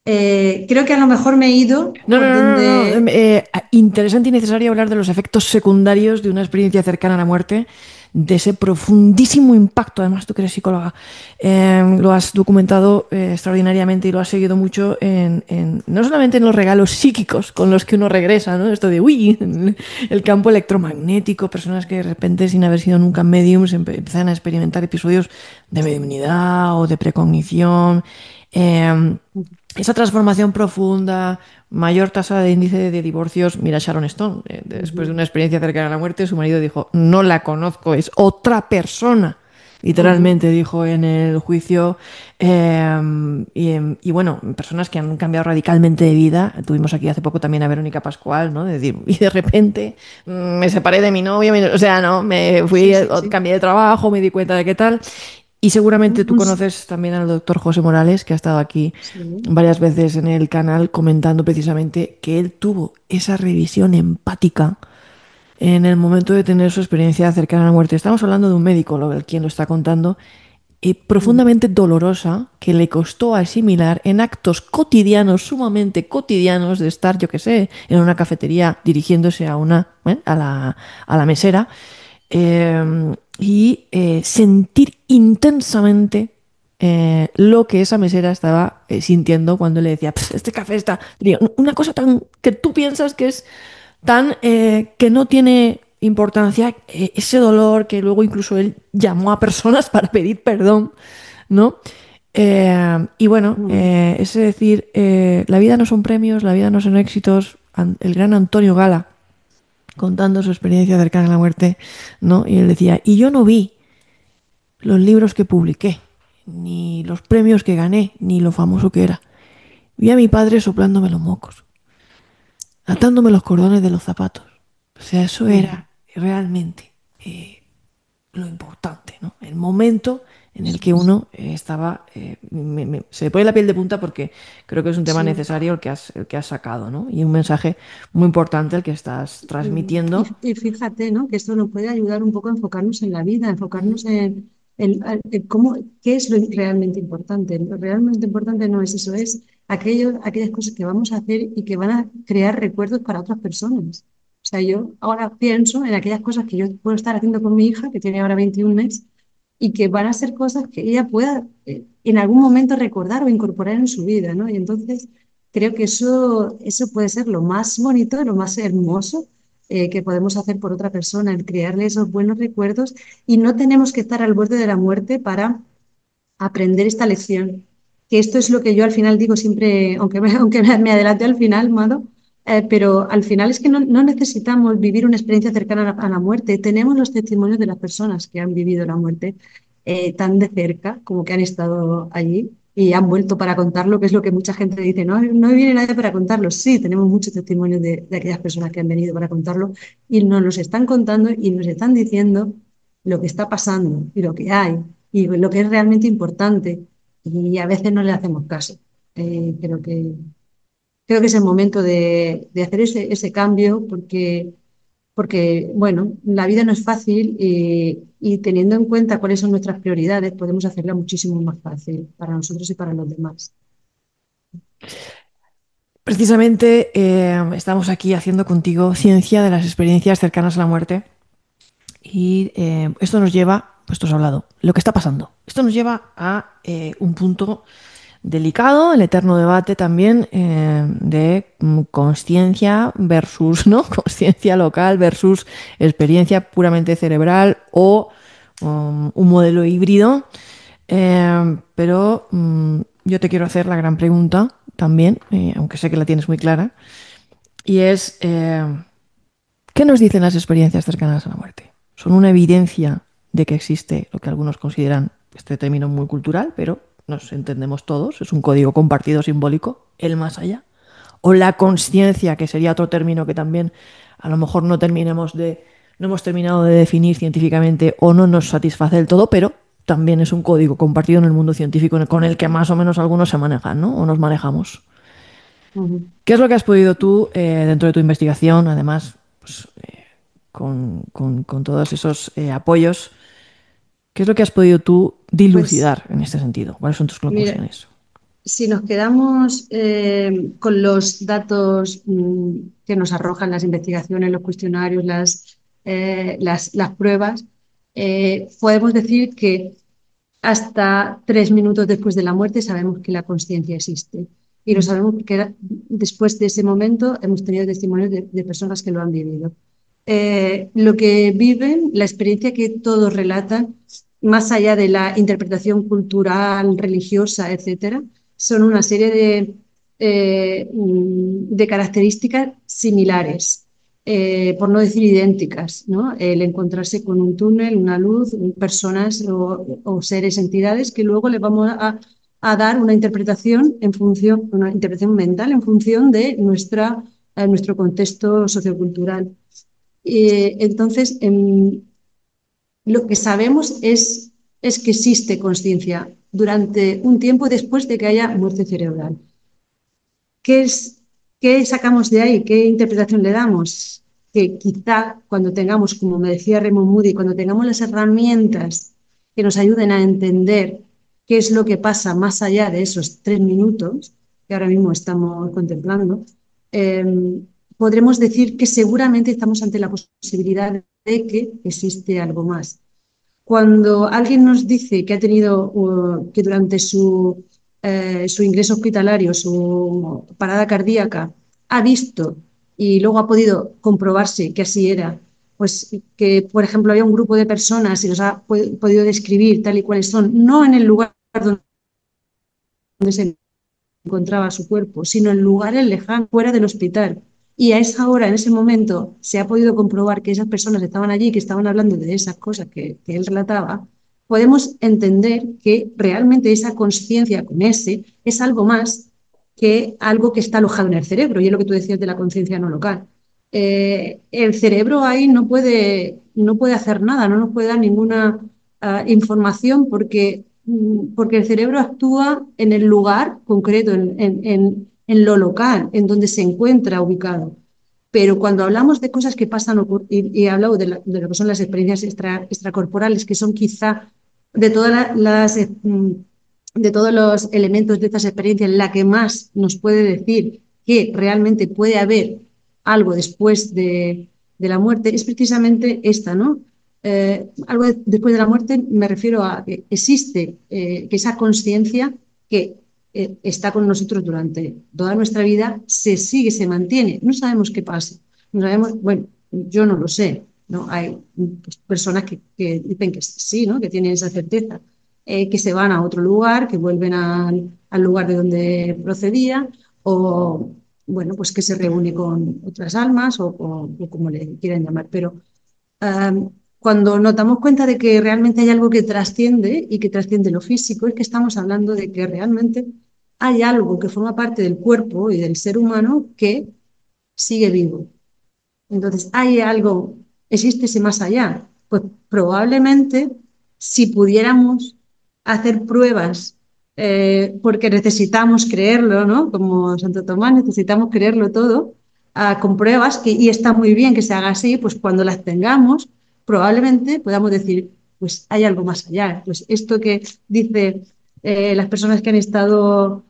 Creo que a lo mejor me he ido No, no, por no, no, no. donde... Interesante y necesario hablar de los efectos secundarios de una experiencia cercana a la muerte, de ese profundísimo impacto. Además, tú que eres psicóloga, lo has documentado extraordinariamente y lo has seguido mucho no solamente en los regalos psíquicos con los que uno regresa, ¿no? Esto de, uy, el campo electromagnético, personas que de repente, sin haber sido nunca mediums, empiezan a experimentar episodios de mediunidad o de precognición. Eh, Esa transformación profunda, mayor tasa de índice de divorcios. Mira, Sharon Stone, después de una experiencia cercana a la muerte, su marido dijo, no la conozco, es otra persona. Ujú. literalmente dijo en el juicio. Y bueno, personas que han cambiado radicalmente de vida. Tuvimos aquí hace poco también a Verónica Pascual, ¿no? De decir, y de repente me separé de mi novio, o sea, no, me fui, Sí, sí, sí. cambié de trabajo, me di cuenta de qué tal. Y seguramente tú Un- conoces también al doctor José Morales, que ha estado aquí sí. varias veces en el canal comentando precisamente que él tuvo esa revisión empática en el momento de tener su experiencia cercana a la muerte. Estamos hablando de un médico, quien lo está contando, Ujú. profundamente dolorosa, que le costó asimilar en actos cotidianos, sumamente cotidianos, de estar, yo qué sé, en una cafetería dirigiéndose a la mesera, y sentir intensamente lo que esa mesera estaba sintiendo cuando le decía: "Pf, este café está frío". Una cosa tan que tú piensas que es tan que no tiene importancia, ese dolor que luego incluso él llamó a personas para pedir perdón, ¿no? Y bueno, Ujú. es decir, la vida no son premios, la vida no son éxitos. El gran Antonio Gala contando su experiencia cercana a la muerte, ¿no? Y él decía, y yo no vi los libros que publiqué, ni los premios que gané, ni lo famoso que era. Vi a mi padre soplándome los mocos, atándome los cordones de los zapatos. O sea, eso Ujú. era realmente lo importante, ¿no? El momento en el Eso que es. uno estaba, se le pone la piel de punta porque creo que es un tema Sí. necesario el que has sacado, ¿no? Y un mensaje muy importante el que estás transmitiendo. Y fíjate, ¿no? Que esto nos puede ayudar un poco a enfocarnos en la vida, Ujú. enfocarnos en cómo, qué es lo realmente importante. Lo realmente importante no es eso, es aquellas cosas que vamos a hacer y que van a crear recuerdos para otras personas. O sea, yo ahora pienso en aquellas cosas que yo puedo estar haciendo con mi hija, que tiene ahora 21 meses, y que van a ser cosas que ella pueda en algún momento recordar o incorporar en su vida, ¿no? Y entonces creo que eso puede ser lo más bonito, lo más hermoso que podemos hacer por otra persona, el crearle esos buenos recuerdos y no tenemos que estar al borde de la muerte para aprender esta lección. Que esto es lo que yo al final digo siempre, aunque me adelante al final, Mado, pero al final es que no necesitamos vivir una experiencia cercana a la muerte. Tenemos los testimonios de las personas que han vivido la muerte tan de cerca como que han estado allí y han vuelto para contarlo, que es lo que mucha gente dice, no, no viene nadie para contarlo. Sí, tenemos muchos testimonios de aquellas personas que han venido para contarlo y nos los están contando y nos están diciendo lo que está pasando y lo que hay y lo que es realmente importante. Y a veces no le hacemos caso. Eh, creo que, creo que es el momento de hacer ese cambio porque, bueno, la vida no es fácil y teniendo en cuenta cuáles son nuestras prioridades, podemos hacerla muchísimo más fácil para nosotros y para los demás. Precisamente estamos aquí haciendo contigo ciencia de las experiencias cercanas a la muerte y esto nos lleva, pues esto has hablado, lo que está pasando. Esto nos lleva a un punto delicado, el eterno debate también de conciencia versus, ¿no? Conciencia local versus experiencia puramente cerebral o un modelo híbrido. Pero yo te quiero hacer la gran pregunta también, aunque sé que la tienes muy clara, y es, ¿qué nos dicen las experiencias cercanas a la muerte? ¿Son una evidencia de que existe lo que algunos consideran este término muy cultural, pero nos entendemos todos, es un código compartido simbólico, el más allá? ¿O la conciencia, que sería otro término que también a lo mejor no hemos terminado de definir científicamente o no nos satisface del todo, pero también es un código compartido en el mundo científico con el que más o menos algunos se manejan, ¿no? O nos manejamos. Ujú. ¿Qué es lo que has podido tú, dentro de tu investigación, además, pues, con todos esos apoyos, qué es lo que has podido tú Pues dilucidar en este sentido? ¿Cuáles son tus mira, conclusiones? si nos quedamos con los datos que nos arrojan las investigaciones, los cuestionarios, las pruebas, podemos decir que hasta 3 minutos después de la muerte sabemos que la conciencia existe. Y lo sabemos porque después de ese momento hemos tenido testimonios de personas que lo han vivido. Lo que viven, la experiencia que todos relatan, más allá de la interpretación cultural, religiosa, etcétera, son una serie de características similares. por no decir idénticas, ¿no? El encontrarse con un túnel, una luz, personas o seres, entidades que luego le vamos a dar una interpretación en función, una interpretación mental en función de nuestro contexto sociocultural. Entonces, lo que sabemos es que existe conciencia durante un tiempo después de que haya muerte cerebral. ¿Qué es, qué sacamos de ahí? ¿Qué interpretación le damos? Que quizá cuando tengamos, como me decía Raymond Moody, cuando tengamos las herramientas que nos ayuden a entender qué es lo que pasa más allá de esos 3 minutos que ahora mismo estamos contemplando, eh, podremos decir que seguramente estamos ante la posibilidad de que existe algo más. Cuando alguien nos dice que ha tenido, que durante su ingreso hospitalario, su parada cardíaca, ha visto y luego ha podido comprobarse que así era, pues que, por ejemplo, había un grupo de personas y los ha podido describir tal y cuales son, no en el lugar donde se encontraba su cuerpo, sino en lugares lejanos, fuera del hospital. Y a esa hora, en ese momento, se ha podido comprobar que esas personas estaban allí, que estaban hablando de esas cosas que él relataba, podemos entender que realmente esa conciencia con ese es algo más que algo que está alojado en el cerebro, y es lo que tú decías de la conciencia no local. El cerebro ahí no puede hacer nada, no nos puede dar ninguna información porque el cerebro actúa en el lugar concreto, en lo local, en donde se encuentra ubicado. Pero cuando hablamos de cosas que pasan, y he hablado de lo que son las experiencias extracorporales, que son quizá de de todos los elementos de estas experiencias, la que más nos puede decir que realmente puede haber algo después de la muerte, es precisamente esta, ¿no? Algo después de la muerte me refiero a que existe que esa conciencia que está con nosotros durante toda nuestra vida se sigue, se mantiene. No sabemos qué pasa. No sabemos, bueno, yo no lo sé. ¿No? Hay pues, personas que dicen que sí, ¿no? Que tienen esa certeza, que se van a otro lugar, que vuelven al lugar de donde procedía, o bueno, pues que se reúne con otras almas o como le quieran llamar. Pero cuando nos damos cuenta de que realmente hay algo que trasciende y que trasciende lo físico, es que estamos hablando de que realmente hay algo que forma parte del cuerpo y del ser humano que sigue vivo. Entonces, ¿hay algo, existe ese más allá? Pues probablemente si pudiéramos hacer pruebas, porque necesitamos creerlo, ¿no? Como Santo Tomás, necesitamos creerlo todo, con pruebas, y está muy bien que se haga así, pues cuando las tengamos, probablemente podamos decir, pues hay algo más allá. Pues esto que dice las personas que han estado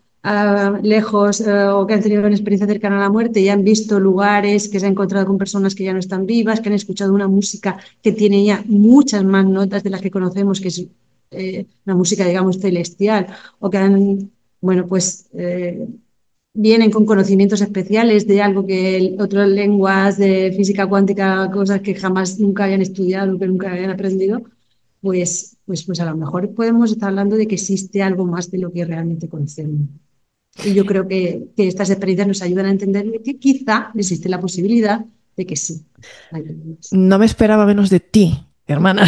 lejos o que han tenido una experiencia cercana a la muerte y han visto lugares, que se han encontrado con personas que ya no están vivas, que han escuchado una música que tiene ya muchas más notas de las que conocemos, que es una música, digamos, celestial, o que han, bueno, pues vienen con conocimientos especiales de algo que otras lenguas de física cuántica, cosas que jamás nunca habían estudiado, que nunca habían aprendido, pues a lo mejor podemos estar hablando de que existe algo más de lo que realmente conocemos. Y yo creo que estas experiencias nos ayudan a entender que quizá existe la posibilidad de que sí. No me esperaba menos de ti, hermana.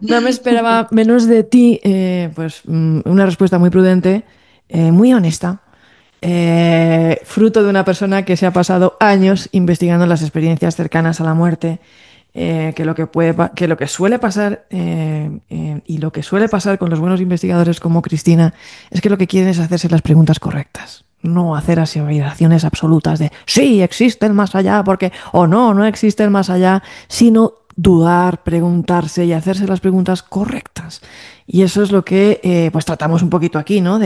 No me esperaba menos de ti, pues una respuesta muy prudente, muy honesta, fruto de una persona que se ha pasado años investigando las experiencias cercanas a la muerte, que lo que suele pasar y lo que suele pasar con los buenos investigadores como Cristina es que lo que quieren es hacerse las preguntas correctas. No hacer aseveraciones absolutas de sí, existe el más allá, porque o no, no existe el más allá, sino dudar, preguntarse y hacerse las preguntas correctas. Y eso es lo que pues tratamos un poquito aquí, ¿no?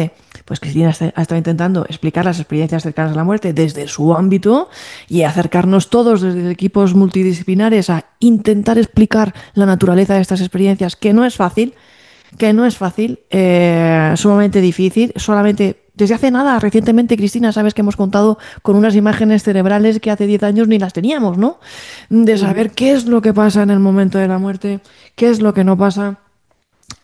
Pues Cristina ha estado intentando explicar las experiencias cercanas a la muerte desde su ámbito y acercarnos todos desde equipos multidisciplinares a intentar explicar la naturaleza de estas experiencias, que no es fácil, sumamente difícil, solamente desde hace nada, recientemente, Cristina, sabes que hemos contado con unas imágenes cerebrales que hace 10 años ni las teníamos, ¿no? De saber qué es lo que pasa en el momento de la muerte, qué es lo que no pasa,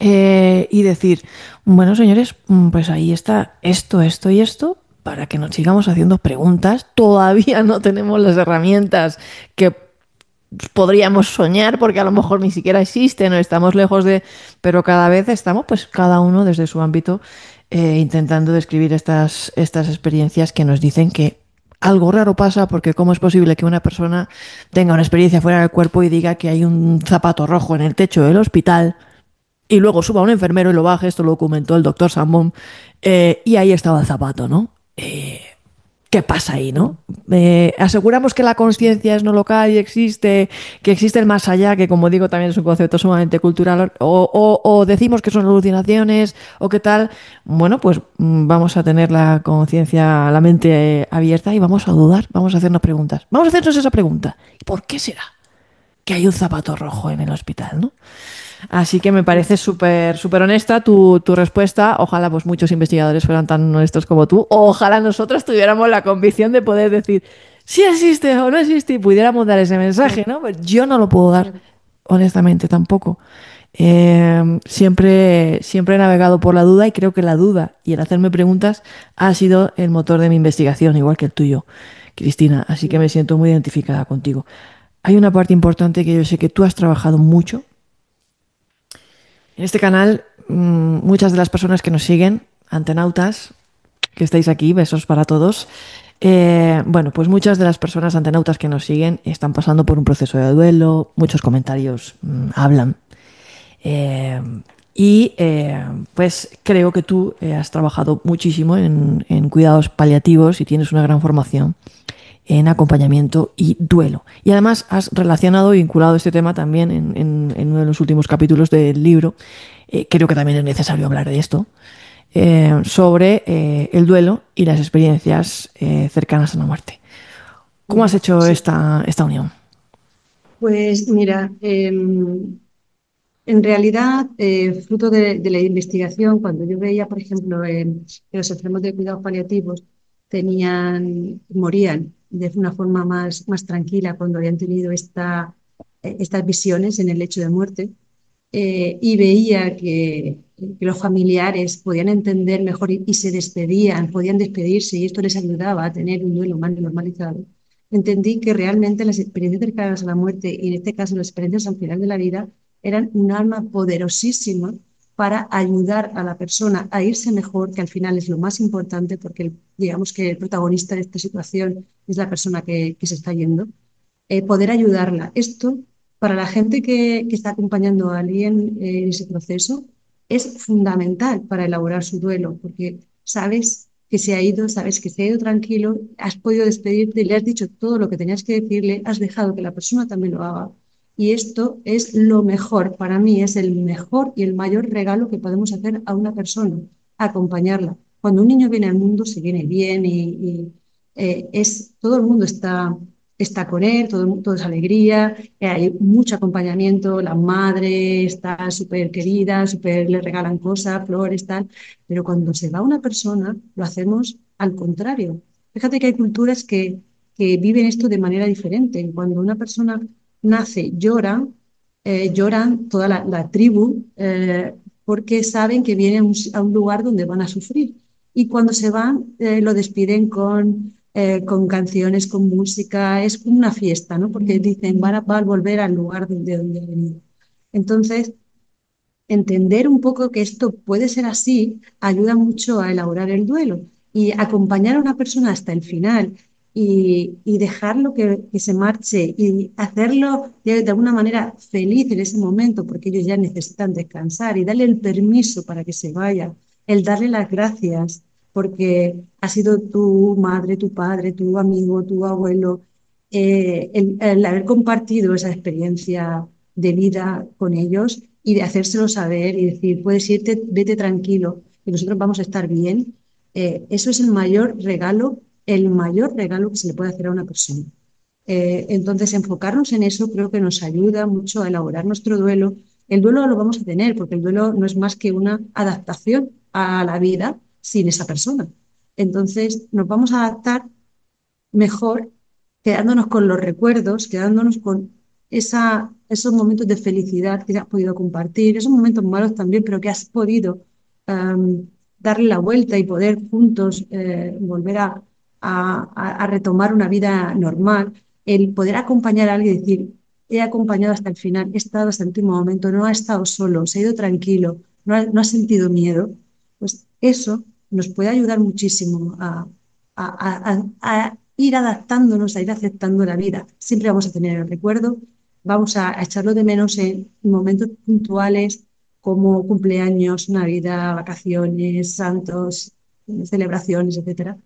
y decir, bueno, señores, pues ahí está esto y esto, para que nos sigamos haciendo preguntas. Todavía no tenemos las herramientas que podríamos soñar porque a lo mejor ni siquiera existen o estamos lejos de, pero cada vez estamos, pues cada uno desde su ámbito, intentando describir estas experiencias que nos dicen que algo raro pasa porque cómo es posible que una persona tenga una experiencia fuera del cuerpo y diga que hay un zapato rojo en el techo del hospital y luego suba un enfermero y lo baje, esto lo documentó el doctor Sambon, y ahí estaba el zapato, ¿no? ¿Qué pasa ahí, no? Aseguramos que la conciencia es no local y existe, que existe el más allá, que como digo también es un concepto sumamente cultural, o decimos que son alucinaciones, o qué tal. Bueno, pues vamos a tener la conciencia, la mente abierta y vamos a dudar, vamos a hacernos preguntas. Vamos a hacernos esa pregunta. ¿Por qué será que hay un zapato rojo en el hospital, no? Así que me parece súper súper honesta tu respuesta. Ojalá pues muchos investigadores fueran tan honestos como tú. O ojalá nosotros tuviéramos la convicción de poder decir si existe o no existe y pudiéramos dar ese mensaje, ¿no? Pues yo no lo puedo dar, Claro. honestamente, tampoco. Siempre he navegado por la duda y creo que la duda y el hacerme preguntas ha sido el motor de mi investigación, igual que el tuyo, Cristina. Así que me siento muy identificada contigo. Hay una parte importante que yo sé que tú has trabajado mucho en este canal. Muchas de las personas que nos siguen, antenautas, que estáis aquí, besos para todos. Bueno, pues muchas de las personas antenautas que nos siguen están pasando por un proceso de duelo, muchos comentarios hablan. Eh, pues creo que tú has trabajado muchísimo en cuidados paliativos y tienes una gran formación en acompañamiento y duelo. Y además has relacionado y vinculado este tema también en uno de los últimos capítulos del libro. Creo que también es necesario hablar de esto, sobre el duelo y las experiencias cercanas a la muerte. ¿Cómo has hecho Sí, esta unión? pues mira, en realidad, fruto de la investigación, cuando yo veía, por ejemplo, que los enfermos de cuidados paliativos morían de una forma más tranquila cuando habían tenido estas visiones en el lecho de muerte, y veía que los familiares podían entender mejor y se despedían, podían despedirse y esto les ayudaba a tener un duelo más normalizado. Entendí que realmente las experiencias cercanas a la muerte y en este caso las experiencias al final de la vida eran un arma poderosísima para ayudar a la persona a irse mejor, que al final es lo más importante porque digamos que el protagonista de esta situación es la persona que se está yendo, poder ayudarla. Esto, para la gente que está acompañando a alguien en ese proceso, es fundamental para elaborar su duelo, porque sabes que se ha ido, sabes que se ha ido tranquilo, has podido despedirte, le has dicho todo lo que tenías que decirle, has dejado que la persona también lo haga. Y esto es lo mejor, para mí es el mejor y el mayor regalo que podemos hacer a una persona, acompañarla. Cuando un niño viene al mundo, se viene bien todo el mundo está con él, todo es alegría, hay mucho acompañamiento, la madre está súper querida, súper le regalan cosas, flores, tal, pero cuando se va una persona, lo hacemos al contrario. Fíjate que hay culturas que viven esto de manera diferente. Cuando una persona nace, lloran toda la tribu, porque saben que vienen a un lugar donde van a sufrir. Y cuando se van, lo despiden con canciones, con música, es como una fiesta, ¿no? Porque dicen, va a volver al lugar donde ha venido. Entonces, entender un poco que esto puede ser así ayuda mucho a elaborar el duelo y acompañar a una persona hasta el final y dejarlo que se marche y hacerlo de alguna manera feliz en ese momento porque ellos ya necesitan descansar y darle el permiso para que se vaya, el darle las gracias porque ha sido tu madre, tu padre, tu amigo, tu abuelo, el haber compartido esa experiencia de vida con ellos y de hacérselo saber y decir, puedes irte, vete tranquilo, que nosotros vamos a estar bien. Eso es el mayor regalo que se le puede hacer a una persona. Entonces, enfocarnos en eso creo que nos ayuda mucho a elaborar nuestro duelo. El duelo lo vamos a tener, porque el duelo no es más que una adaptación a la vida sin esa persona. Entonces, nos vamos a adaptar mejor quedándonos con los recuerdos, quedándonos con esos momentos de felicidad que has podido compartir, esos momentos malos también, pero que has podido um, darle la vuelta y poder juntos volver a retomar una vida normal, el poder acompañar a alguien y decir, he acompañado hasta el final, he estado hasta el último momento, no ha estado solo, se ha ido tranquilo, no ha sentido miedo, pues eso nos puede ayudar muchísimo a ir adaptándonos, a ir aceptando la vida. Siempre vamos a tener el recuerdo, vamos a echarlo de menos en momentos puntuales como cumpleaños, Navidad, vacaciones, santos, celebraciones, etcétera.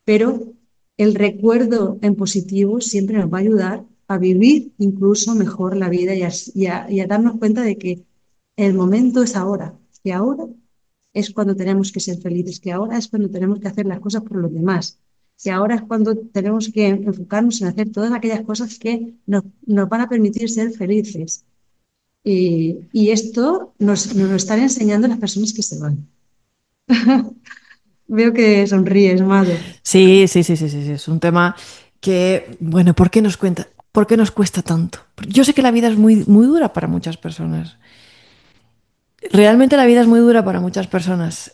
Pero el recuerdo en positivo siempre nos va a ayudar a vivir incluso mejor la vida y a darnos cuenta de que el momento es ahora, que ahora es cuando tenemos que ser felices, que ahora es cuando tenemos que hacer las cosas por los demás, que ahora es cuando tenemos que enfocarnos en hacer todas aquellas cosas que nos van a permitir ser felices. Y esto nos lo están enseñando las personas que se van. Veo que sonríes, Mado. Sí, sí, sí, sí, sí, sí. Es un tema que, bueno, ¿por qué nos cuesta tanto? Yo sé que la vida es muy, muy dura para muchas personas. Realmente la vida es muy dura para muchas personas.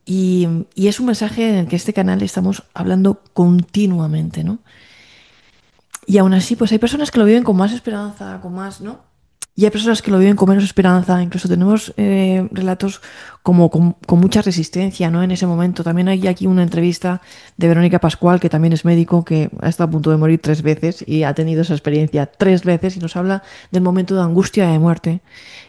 Y es un mensaje en el que este canal estamos hablando continuamente, ¿no? Y aún así, pues hay personas que lo viven con más esperanza, con más, ¿no? Y hay personas que lo viven con menos esperanza. Incluso tenemos relatos como con mucha resistencia, ¿no? En ese momento. También hay aquí una entrevista de Verónica Pascual, que también es médico, que ha estado a punto de morir 3 veces y ha tenido esa experiencia 3 veces y nos habla del momento de angustia y de muerte.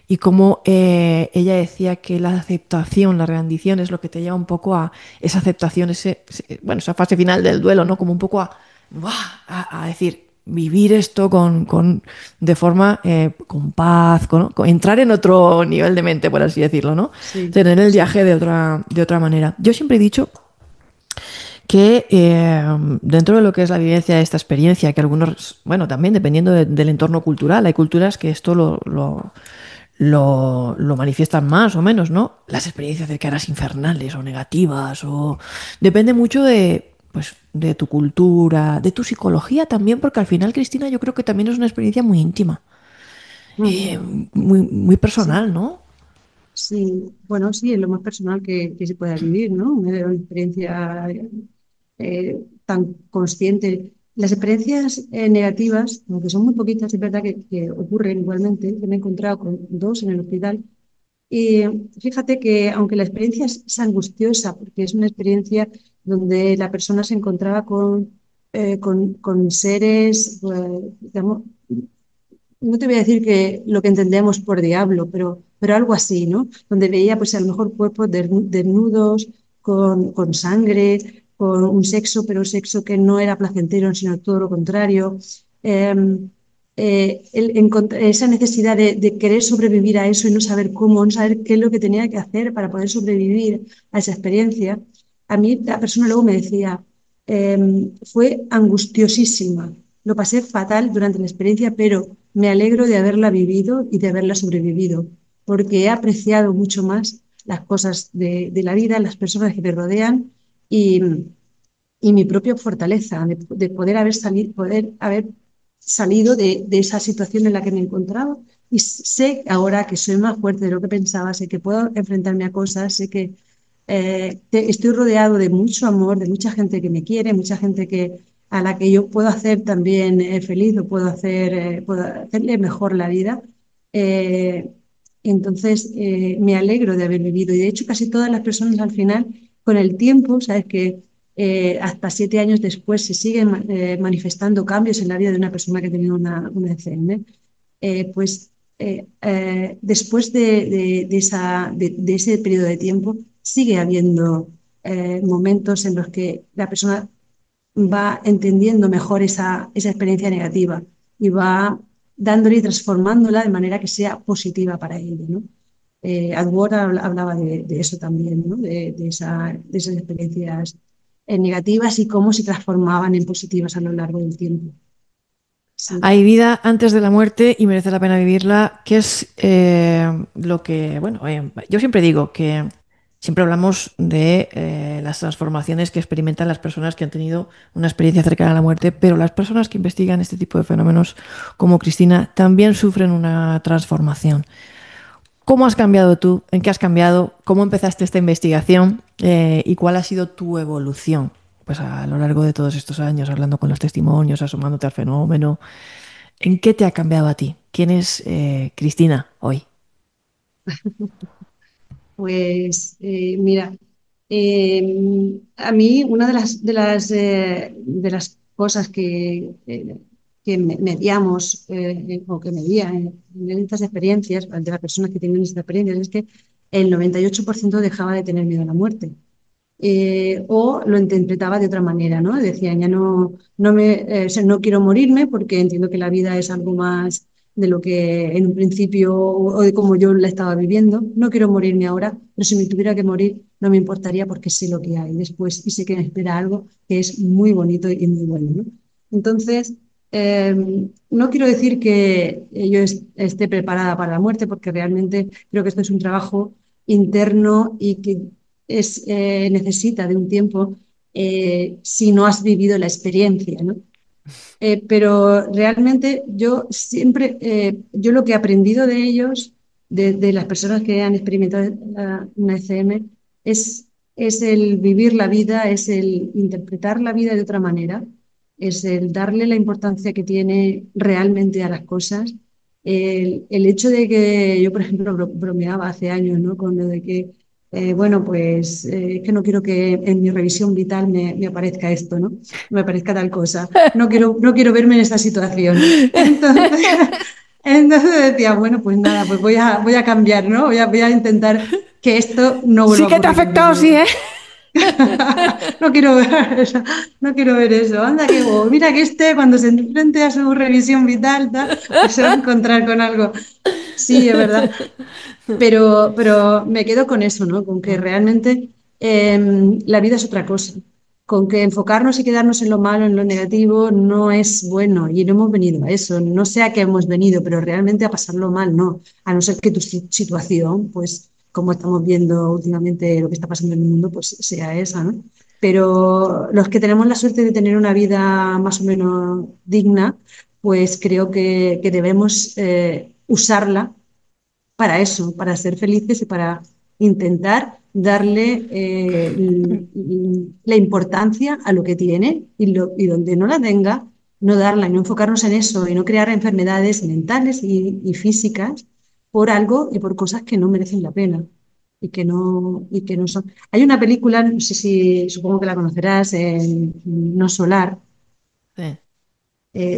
Y cómo ella decía que la aceptación, la rendición es lo que te lleva un poco a esa aceptación, bueno, esa fase final del duelo, ¿no? Como un poco ¡buah! A decir, vivir esto de forma con paz, con entrar en otro nivel de mente, por así decirlo, ¿no? Sí, Tener el sí. viaje de otra manera. Yo siempre he dicho que dentro de lo que es la vivencia de esta experiencia, que algunos, bueno, también dependiendo del entorno cultural, hay culturas que esto lo manifiestan más o menos, ¿no? Las experiencias cercanas infernales o negativas, o depende mucho pues, de tu cultura, de tu psicología también, porque al final, Cristina, yo creo que también es una experiencia muy íntima, Ujú. muy, muy Sí, personal, ¿no? sí. Bueno, sí, es lo más personal que se pueda vivir, ¿no? Una experiencia tan consciente. Las experiencias negativas, aunque son muy poquitas, es verdad que ocurren igualmente. Yo me he encontrado con dos en el hospital. Y fíjate que aunque la experiencia es angustiosa, porque es una experiencia donde la persona se encontraba con seres, digamos, no te voy a decir que lo que entendemos por diablo, pero algo así, ¿no? Donde veía pues a lo mejor cuerpos desnudos, con sangre, con un sexo, pero un sexo que no era placentero, sino todo lo contrario. Eh, esa necesidad de querer sobrevivir a eso y no saber cómo, no saber qué es lo que tenía que hacer para poder sobrevivir a esa experiencia. A mí la persona luego me decía, fue angustiosísima, lo pasé fatal durante la experiencia, pero me alegro de haberla vivido y de haberla sobrevivido, porque he apreciado mucho más las cosas de la vida, las personas que me rodean y, y mi propia fortaleza de poder haber salido de esa situación en la que me encontraba. Y sé ahora que soy más fuerte de lo que pensaba, sé que puedo enfrentarme a cosas, sé que estoy rodeado de mucho amor, de mucha gente que me quiere, mucha gente a la que yo puedo hacer también feliz o puedo hacerle mejor la vida. Eh, entonces, me alegro de haber vivido. Y de hecho, casi todas las personas al final, con el tiempo, sabes que hasta 7 años después se siguen manifestando cambios en la vida de una persona que ha tenido una ECM, pues después de ese periodo de tiempo sigue habiendo momentos en los que la persona va entendiendo mejor esa experiencia negativa y va dándole y transformándola de manera que sea positiva para ella, ¿no? Adward hablaba de eso también, ¿no? De esas experiencias negativas y cómo se transformaban en positivas a lo largo del tiempo. Sí. Hay vida antes de la muerte y merece la pena vivirla, que es lo que, bueno, yo siempre digo que siempre hablamos de las transformaciones que experimentan las personas que han tenido una experiencia cercana a la muerte, pero las personas que investigan este tipo de fenómenos, como Cristina, también sufren una transformación. ¿Cómo has cambiado tú? ¿En qué has cambiado? ¿Cómo empezaste esta investigación? ¿Y cuál ha sido tu evolución? Pues a lo largo de todos estos años, hablando con los testimonios, asomándote al fenómeno, ¿en qué te ha cambiado a ti? ¿Quién es Cristina hoy? Pues mira, a mí una de las cosas que medíamos o que medía en estas experiencias, de las personas que tienen estas experiencias, es que el 98% dejaba de tener miedo a la muerte. O lo interpretaba de otra manera, ¿no? Decían, ya no, no quiero morirme porque entiendo que la vida es algo más de lo que en un principio o de como yo la estaba viviendo. No quiero morirme ahora, pero si me tuviera que morir no me importaría porque sé lo que hay después y sé que me espera algo que es muy bonito y muy bueno, ¿no? Entonces, no quiero decir que yo esté preparada para la muerte porque realmente creo que esto es un trabajo interno y que necesita de un tiempo si no has vivido la experiencia, ¿no? Pero realmente yo siempre, yo lo que he aprendido de ellos, de las personas que han experimentado una ECM, es, es el vivir la vida, es el interpretar la vida de otra manera, es el darle la importancia que tiene realmente a las cosas. El hecho de que yo, por ejemplo, bromeaba hace años, ¿no? Con lo de que bueno, pues es que no quiero que en mi revisión vital me aparezca esto, ¿no? Me aparezca tal cosa. No quiero verme en esta situación. Entonces, entonces decía, bueno, pues nada, pues voy a cambiar, ¿no? Voy a intentar que esto no Sí vuelva a que te ha ocurrir en mi afectado, sí, vida. ¿eh? No quiero ver eso, no quiero ver eso. Anda que bobo. Mira que este cuando se enfrente a su revisión vital, pues se va a encontrar con algo. Sí, es verdad. Pero me quedo con eso, ¿no? Con que realmente la vida es otra cosa. Con que enfocarnos y quedarnos en lo malo, en lo negativo, no es bueno. Y no hemos venido a eso. No sé a qué hemos venido, pero realmente a pasarlo mal, no. A no ser que tu situación, pues, como estamos viendo últimamente lo que está pasando en el mundo, pues sea esa, ¿no? Pero los que tenemos la suerte de tener una vida más o menos digna, pues creo que debemos usarla para eso, para ser felices y para intentar darle la importancia a lo que tiene y donde no la tenga, no darla y no enfocarnos en eso y no crear enfermedades mentales y físicas por algo y por cosas que no merecen la pena y que no son. Hay una película, no sé si supongo que la conocerás, No Solar, Sí,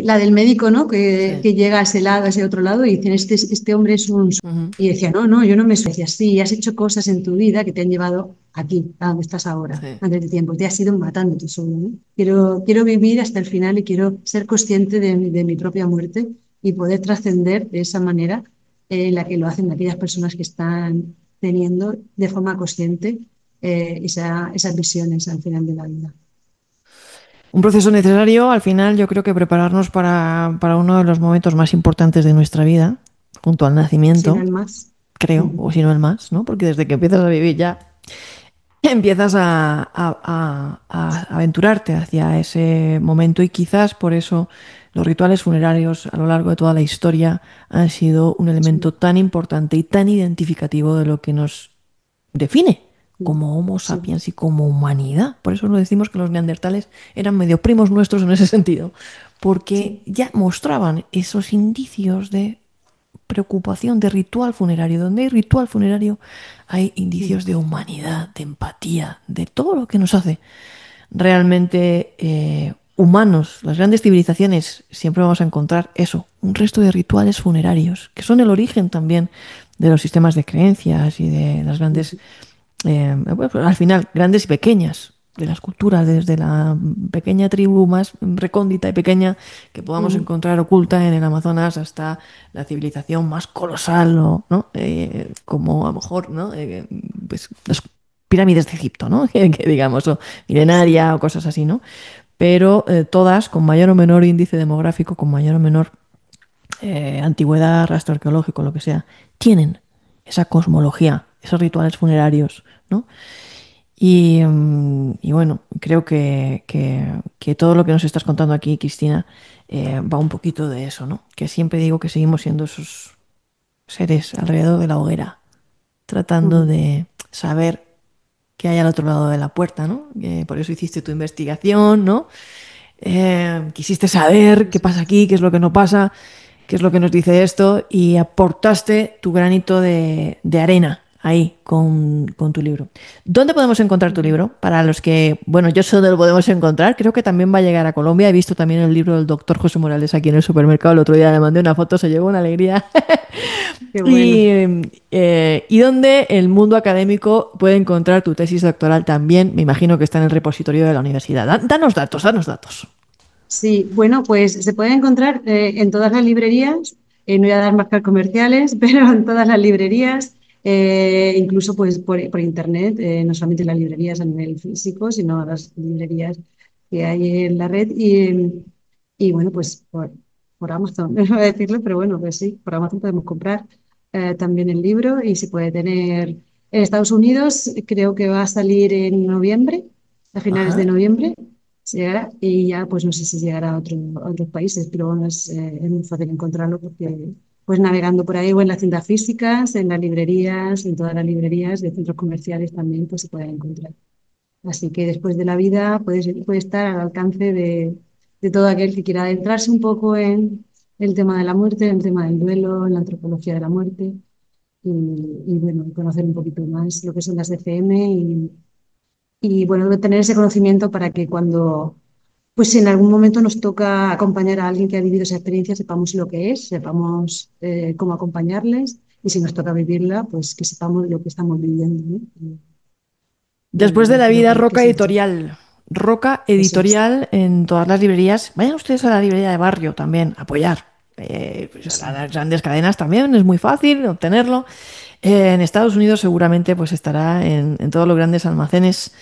la del médico, ¿no? sí. Que llega a ese lado, a ese otro lado, y dicen, este hombre es un... Ujú. Y decía, no, yo no me soy. Decía, sí, has hecho cosas en tu vida que te han llevado aquí, a donde estás ahora, Sí. antes de tiempo. Te has ido matando tú solo, ¿no? Quiero vivir hasta el final y quiero ser consciente de mi propia muerte y poder trascender de esa manera en la que lo hacen aquellas personas que están teniendo de forma consciente esas visiones al final de la vida. Un proceso necesario, al final yo creo que prepararnos para uno de los momentos más importantes de nuestra vida, junto al Si no nacimiento, hay más. creo, Ujú. o si no el más, ¿no? Porque desde que empiezas a vivir ya empiezas a aventurarte hacia ese momento y quizás por eso los rituales funerarios a lo largo de toda la historia han sido un elemento Sí, tan importante y tan identificativo de lo que nos define sí, como Homo sí. sapiens y como humanidad. Por eso lo decimos que los neandertales eran medio primos nuestros en ese sentido, porque Sí, ya mostraban esos indicios de preocupación, de ritual funerario. Donde hay ritual funerario hay mm, indicios de humanidad, de empatía, de todo lo que nos hace realmente humanos. Las grandes civilizaciones siempre vamos a encontrar eso, un resto de rituales funerarios, que son el origen también de los sistemas de creencias y de las grandes, ujú, bueno, pues, al final, grandes y pequeñas, de las culturas, desde la pequeña tribu más recóndita y pequeña que podamos ujú, encontrar oculta en el Amazonas hasta la civilización más colosal, ¿no? Como a lo mejor, ¿no? Pues las pirámides de Egipto, ¿no? Que digamos, o sí, milenaria o cosas así, ¿no? Pero todas con mayor o menor índice demográfico, con mayor o menor antigüedad, rastro arqueológico, lo que sea, tienen esa cosmología, esos rituales funerarios, ¿no? Y bueno, creo que todo lo que nos estás contando aquí, Cristina, va un poquito de eso, ¿no? Que siempre digo que seguimos siendo esos seres alrededor de la hoguera, tratando Ujú. de saber qué hay al otro lado de la puerta, ¿no? Por eso hiciste tu investigación, ¿no? Quisiste saber qué Eso pasa es. aquí, qué es lo que no pasa, qué es lo que nos dice esto, y aportaste tu granito de arena ahí con tu libro. ¿Dónde podemos encontrar tu Ujú. libro? Para los que, bueno, yo sé dónde lo podemos encontrar, creo que también va a llegar a Colombia. He visto también el libro del doctor José Morales aquí en el supermercado. El otro día le mandé una foto, se llevó una alegría. Qué bueno. Y, y dónde el mundo académico puede encontrar tu tesis doctoral también. Me imagino que está en el repositorio de la universidad. Danos datos, danos datos. Sí, bueno, pues se puede encontrar en todas las librerías, no voy a dar marcas comerciales, pero en todas las librerías, incluso pues por internet, no solamente en las librerías a nivel físico, sino las librerías que hay en la red y bueno, pues por Amazon, no voy a decirlo, pero bueno, pues sí, por Amazon podemos comprar también el libro y se puede tener en Estados Unidos, creo que va a salir en noviembre, a finales de Ajá. noviembre. Si llegará, y ya pues no sé si llegará a otros países, pero bueno, es muy fácil encontrarlo porque pues navegando por ahí o en las tiendas físicas, en las librerías, en todas las librerías de centros comerciales también pues se puede encontrar. Así que después de la vida puede estar al alcance de todo aquel que quiera adentrarse un poco en el tema de la muerte, en el tema del duelo, en la antropología de la muerte y bueno, conocer un poquito más lo que son las ECM y bueno, tener ese conocimiento para que cuando pues si en algún momento nos toca acompañar a alguien que ha vivido esa experiencia, sepamos lo que es, sepamos cómo acompañarles y si nos toca vivirla, pues que sepamos lo que estamos viviendo, ¿no? Y Después de bueno, la creo vida, que Roca es eso. Editorial. Roca Eso es. Editorial en todas las librerías. Vayan ustedes a la librería de barrio también, a apoyar. Pues a Sí. las grandes cadenas también es muy fácil obtenerlo. En Estados Unidos seguramente pues estará en todos los grandes almacenes.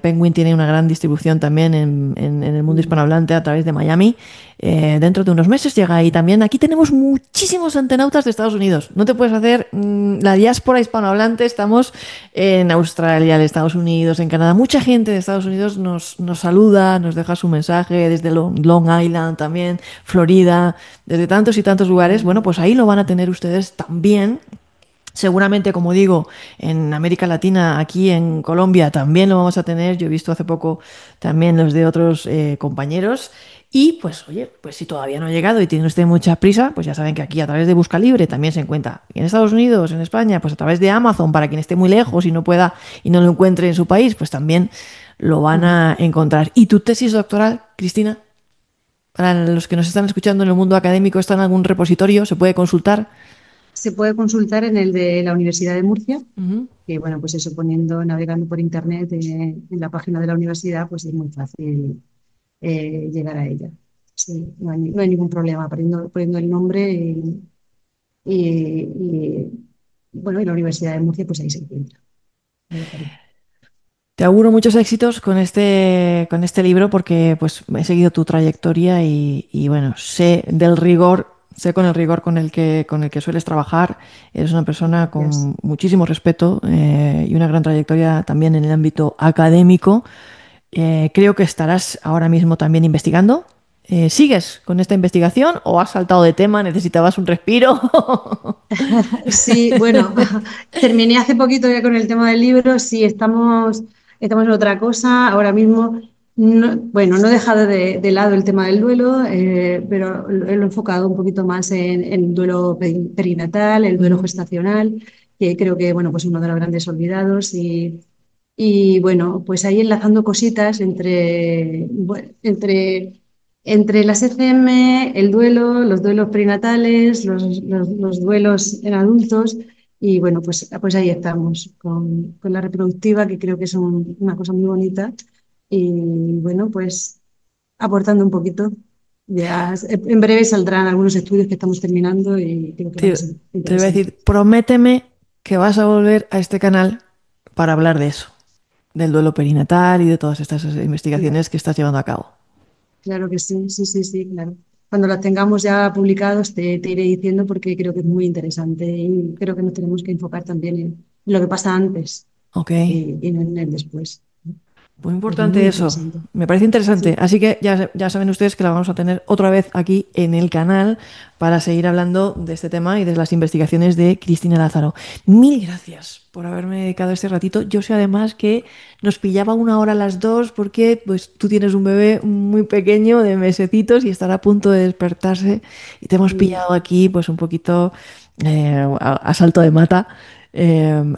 Penguin tiene una gran distribución también en el mundo Mm. hispanohablante a través de Miami. Dentro de unos meses llega ahí también. Aquí tenemos muchísimos antenautas de Estados Unidos. No te puedes hacer la diáspora hispanohablante. Estamos en Australia, en Estados Unidos, en Canadá. Mucha gente de Estados Unidos nos saluda, nos deja su mensaje desde Long Island también, Florida, desde tantos y tantos lugares. Bueno, pues ahí lo van a tener ustedes también. Seguramente, como digo, en América Latina, aquí en Colombia también lo vamos a tener. Yo he visto hace poco también los de otros compañeros. Y pues, oye, pues si todavía no ha llegado y tiene usted mucha prisa, pues ya saben que aquí a través de Busca Libre también se encuentra. Y en Estados Unidos, en España, pues a través de Amazon, para quien esté muy lejos y no pueda y no lo encuentre en su país, pues también lo van Mm. a encontrar. ¿Y tu tesis doctoral, Cristina? Para los que nos están escuchando en el mundo académico, ¿está en algún repositorio? ¿Se puede consultar? Se puede consultar en el de la Universidad de Murcia, Ujú. que bueno, pues eso navegando por internet en la página de la universidad, pues es muy fácil llegar a ella. Sí, no hay ningún problema poniendo el nombre bueno, y la Universidad de Murcia, pues ahí se encuentra. Ahí aparece. Te auguro muchos éxitos con este libro porque pues he seguido tu trayectoria y, bueno, sé del rigor, sé con el rigor con el que sueles trabajar. Eres una persona Gracias. con muchísimo respeto y una gran trayectoria también en el ámbito académico. Creo que estarás ahora mismo también investigando. ¿Sigues con esta investigación o has saltado de tema? ¿Necesitabas un respiro? Sí, bueno, terminé hace poquito ya con el tema del libro. Sí, estamos en otra cosa. Ahora mismo, bueno, no he dejado de lado el tema del duelo, pero lo he enfocado un poquito más en el duelo perinatal, el duelo Ujú. gestacional, que creo que, bueno, pues uno de los grandes olvidados. Y bueno, pues ahí enlazando cositas entre las ECM, el duelo, los duelos perinatales, los duelos en adultos. Y bueno, pues ahí estamos con la reproductiva, que creo que es una cosa muy bonita. Y bueno, pues aportando un poquito. Ya, en breve saldrán algunos estudios que estamos terminando y creo que van a Te, ser te voy a interesantes. decir, prométeme que vas a volver a este canal para hablar de eso, del duelo perinatal y de todas estas investigaciones que estás llevando a cabo. Claro que sí, sí, sí, sí, claro. Cuando las tengamos ya publicados te iré diciendo porque creo que es muy interesante y creo que nos tenemos que enfocar también en lo que pasa antes Ok. y no en el después. Muy Es muy importante eso, interesante. me parece interesante. Sí, Así que ya saben ustedes que la vamos a tener otra vez aquí en el canal para seguir hablando de este tema y de las investigaciones de Cristina Lázaro. Mil gracias por haberme dedicado este ratito. Yo sé además que nos pillaba una hora a las dos porque pues tú tienes un bebé muy pequeño de mesecitos y estará a punto de despertarse y te hemos mm, pillado aquí pues un poquito a salto de mata.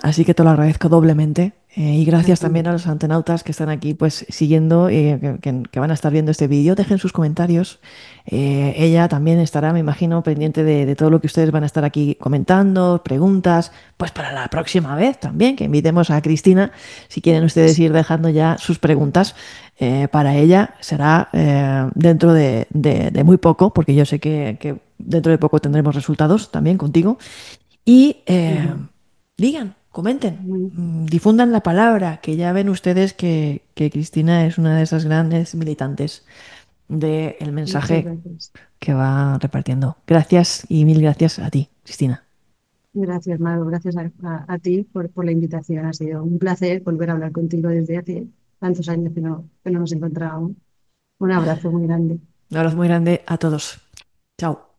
Así que te lo agradezco doblemente. Y gracias aquí. también a los antenautas que están aquí pues siguiendo, que van a estar viendo este vídeo. Dejen sus comentarios. Ella también estará, me imagino, pendiente de todo lo que ustedes van a estar aquí comentando, preguntas, pues para la próxima vez también, que invitemos a Cristina, si quieren ustedes ir dejando ya sus preguntas. Para ella será dentro de muy poco, porque yo sé que dentro de poco tendremos resultados también contigo. Y Ujú. digan, comenten, Muy- difundan la palabra, que ya ven ustedes que Cristina es una de esas grandes militantes del Muchas mensaje gracias. que va repartiendo. Gracias y mil gracias a ti, Cristina. Gracias, Maru. Gracias a ti por la invitación. Ha sido un placer volver a hablar contigo desde hace tantos años que no nos encontrábamos. Un abrazo muy grande. Un abrazo muy grande a todos. Chao.